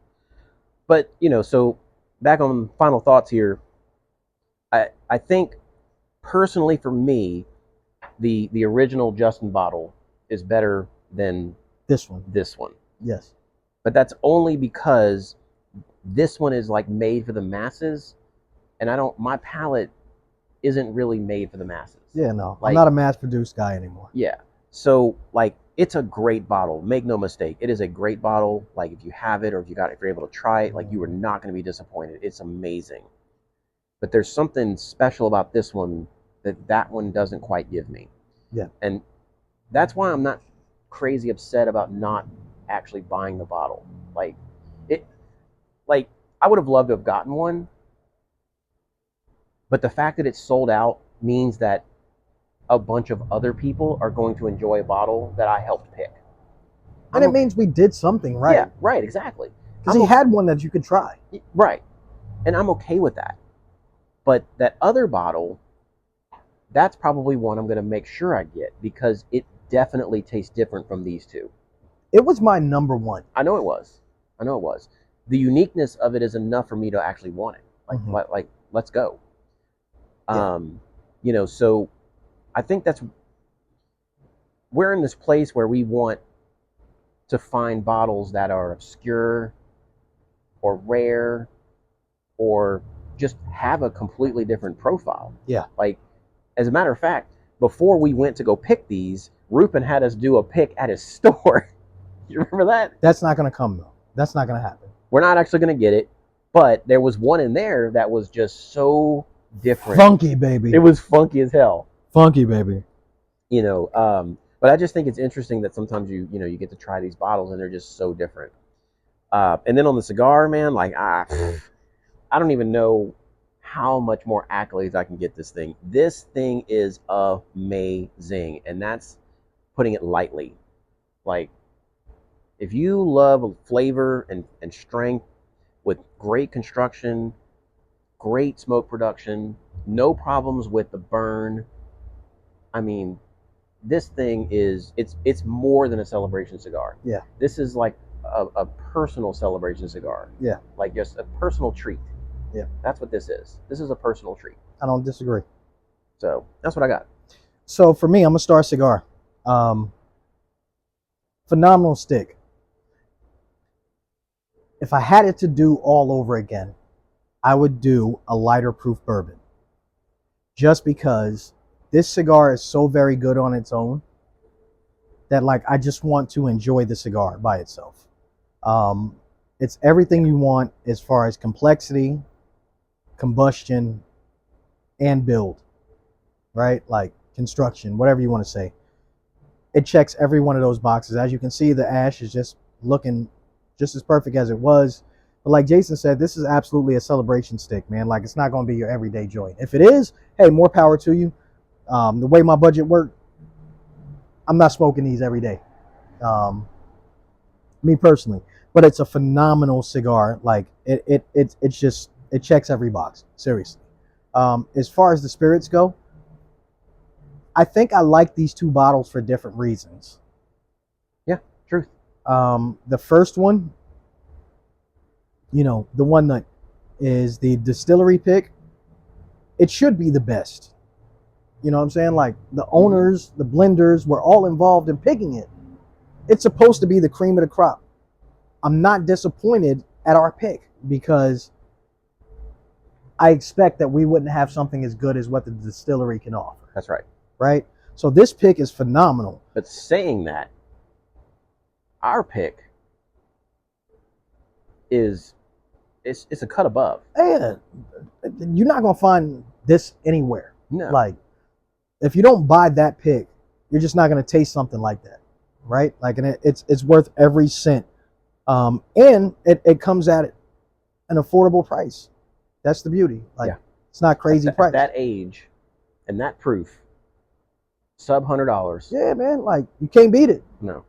[SPEAKER 1] But, so back on final thoughts here, I think personally for me, the original Justin bottle is better than
[SPEAKER 2] this one. Yes.
[SPEAKER 1] But that's only because this one is like made for the masses, and my palate isn't really made for the masses.
[SPEAKER 2] Yeah, no.
[SPEAKER 1] Like,
[SPEAKER 2] I'm not a mass-produced guy anymore.
[SPEAKER 1] Yeah. So, like, it's a great bottle. Make no mistake. It is a great bottle. Like, if you have it or if you're able to try it, like, you are not going to be disappointed. It's amazing. but there's something special about this one that one doesn't quite give me.
[SPEAKER 2] Yeah.
[SPEAKER 1] And that's why I'm not crazy upset about not actually buying the bottle. Like I would have loved to have gotten one, but the fact that it's sold out means that a bunch of other people are going to enjoy a bottle that I helped pick.
[SPEAKER 2] And it means we did something right.
[SPEAKER 1] Yeah, right, exactly.
[SPEAKER 2] Because he had one that you could try.
[SPEAKER 1] Right. And I'm okay with that. But that other bottle, that's probably one I'm going to make sure I get because it definitely tastes different from these two.
[SPEAKER 2] It was my number one.
[SPEAKER 1] I know it was. The uniqueness of it is enough for me to actually want it. Like let's go.
[SPEAKER 2] Yeah.
[SPEAKER 1] So I think we're in this place where we want to find bottles that are obscure or rare or just have a completely different profile.
[SPEAKER 2] Yeah.
[SPEAKER 1] Like, as a matter of fact, before we went to go pick these, Rupin had us do a pick at his store. You remember that?
[SPEAKER 2] That's not going to come, though. That's not going to happen.
[SPEAKER 1] We're not actually going to get it, but there was one in there that was just so different.
[SPEAKER 2] Funky, baby.
[SPEAKER 1] It was funky as hell.
[SPEAKER 2] Funky, baby.
[SPEAKER 1] But I just think it's interesting that sometimes you get to try these bottles and they're just so different. And then on the cigar, man, like I don't even know how much more accolades I can get this thing. This thing is amazing, and that's putting it lightly. Like, if you love flavor and strength with great construction, great smoke production, no problems with the burn, I mean, this thing it's more than a celebration cigar.
[SPEAKER 2] Yeah.
[SPEAKER 1] This is like a personal celebration cigar.
[SPEAKER 2] Yeah.
[SPEAKER 1] Like just a personal treat.
[SPEAKER 2] Yeah.
[SPEAKER 1] That's what this is. This is a personal treat.
[SPEAKER 2] I don't disagree.
[SPEAKER 1] So that's what I got.
[SPEAKER 2] So for me, I'm a Star Cigar. Phenomenal stick. If I had it to do all over again, I would do a lighter proof bourbon. Just because this cigar is so very good on its own that like I just want to enjoy the cigar by itself. It's everything you want as far as complexity, combustion, and build, right? Like construction, whatever you want to say. It checks every one of those boxes. As you can see, the ash is just looking just as perfect as it was. But like Jason said, this is absolutely a celebration stick, man. Like, it's not going to be your everyday joint. If it is, hey, more power to you. The way my budget worked, I'm not smoking these every day. Me personally. But it's a phenomenal cigar. Like, it checks every box. Seriously. As far as the spirits go, I think I like these two bottles for different reasons.
[SPEAKER 1] Yeah, truth.
[SPEAKER 2] The first one, the one that is the distillery pick, it should be the best. You know what I'm saying? Like, the owners, the blenders were all involved in picking it. It's supposed to be the cream of the crop. I'm not disappointed at our pick because I expect that we wouldn't have something as good as what the distillery can offer.
[SPEAKER 1] That's right.
[SPEAKER 2] Right? So this pick is phenomenal.
[SPEAKER 1] But saying that, our pick it's a cut above.
[SPEAKER 2] Yeah, you're not gonna find this anywhere.
[SPEAKER 1] No.
[SPEAKER 2] Like, if you don't buy that pick, you're just not gonna taste something like that, right? Like, and it's worth every cent. And it comes at an affordable price. That's the beauty. Like, yeah. It's not crazy price.
[SPEAKER 1] At that age and that proof, sub $100.
[SPEAKER 2] Yeah, man. Like, you can't beat it.
[SPEAKER 1] No.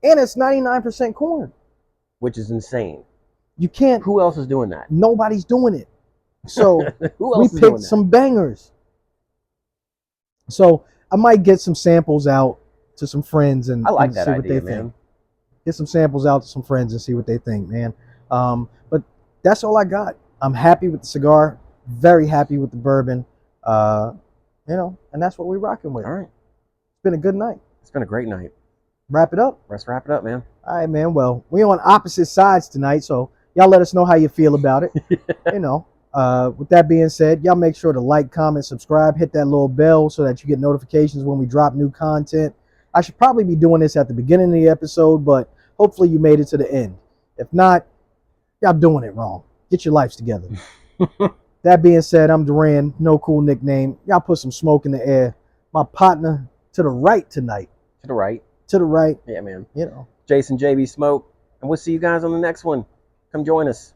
[SPEAKER 2] And it's 99% corn,
[SPEAKER 1] which is insane.
[SPEAKER 2] You can't.
[SPEAKER 1] Who else is doing that?
[SPEAKER 2] Nobody's doing it. So
[SPEAKER 1] Who else
[SPEAKER 2] we picked some bangers. So I might get some samples out to some friends and,
[SPEAKER 1] I like
[SPEAKER 2] and
[SPEAKER 1] that
[SPEAKER 2] see
[SPEAKER 1] idea,
[SPEAKER 2] what they
[SPEAKER 1] man.
[SPEAKER 2] think. Get some samples out to some friends and see what they think, man. But that's all I got. I'm happy with the cigar. Very happy with the bourbon. And that's what we're rocking with.
[SPEAKER 1] All right.
[SPEAKER 2] It's been a good night.
[SPEAKER 1] It's been a great night.
[SPEAKER 2] Wrap it up.
[SPEAKER 1] Let's wrap it up, man.
[SPEAKER 2] All right, man. Well, we're on opposite sides tonight, so y'all let us know how you feel about it. With that being said, y'all make sure to like, comment, subscribe, hit that little bell so that you get notifications when we drop new content. I should probably be doing this at the beginning of the episode, but hopefully you made it to the end. If not, y'all doing it wrong. Get your lives together. That being said, I'm Duran, no cool nickname. Y'all put some smoke in the air. My partner to the right tonight.
[SPEAKER 1] To the right.
[SPEAKER 2] To the right.
[SPEAKER 1] Yeah, man.
[SPEAKER 2] You know.
[SPEAKER 1] Jason JB Smoke. And we'll see you guys on the next one. Come join us.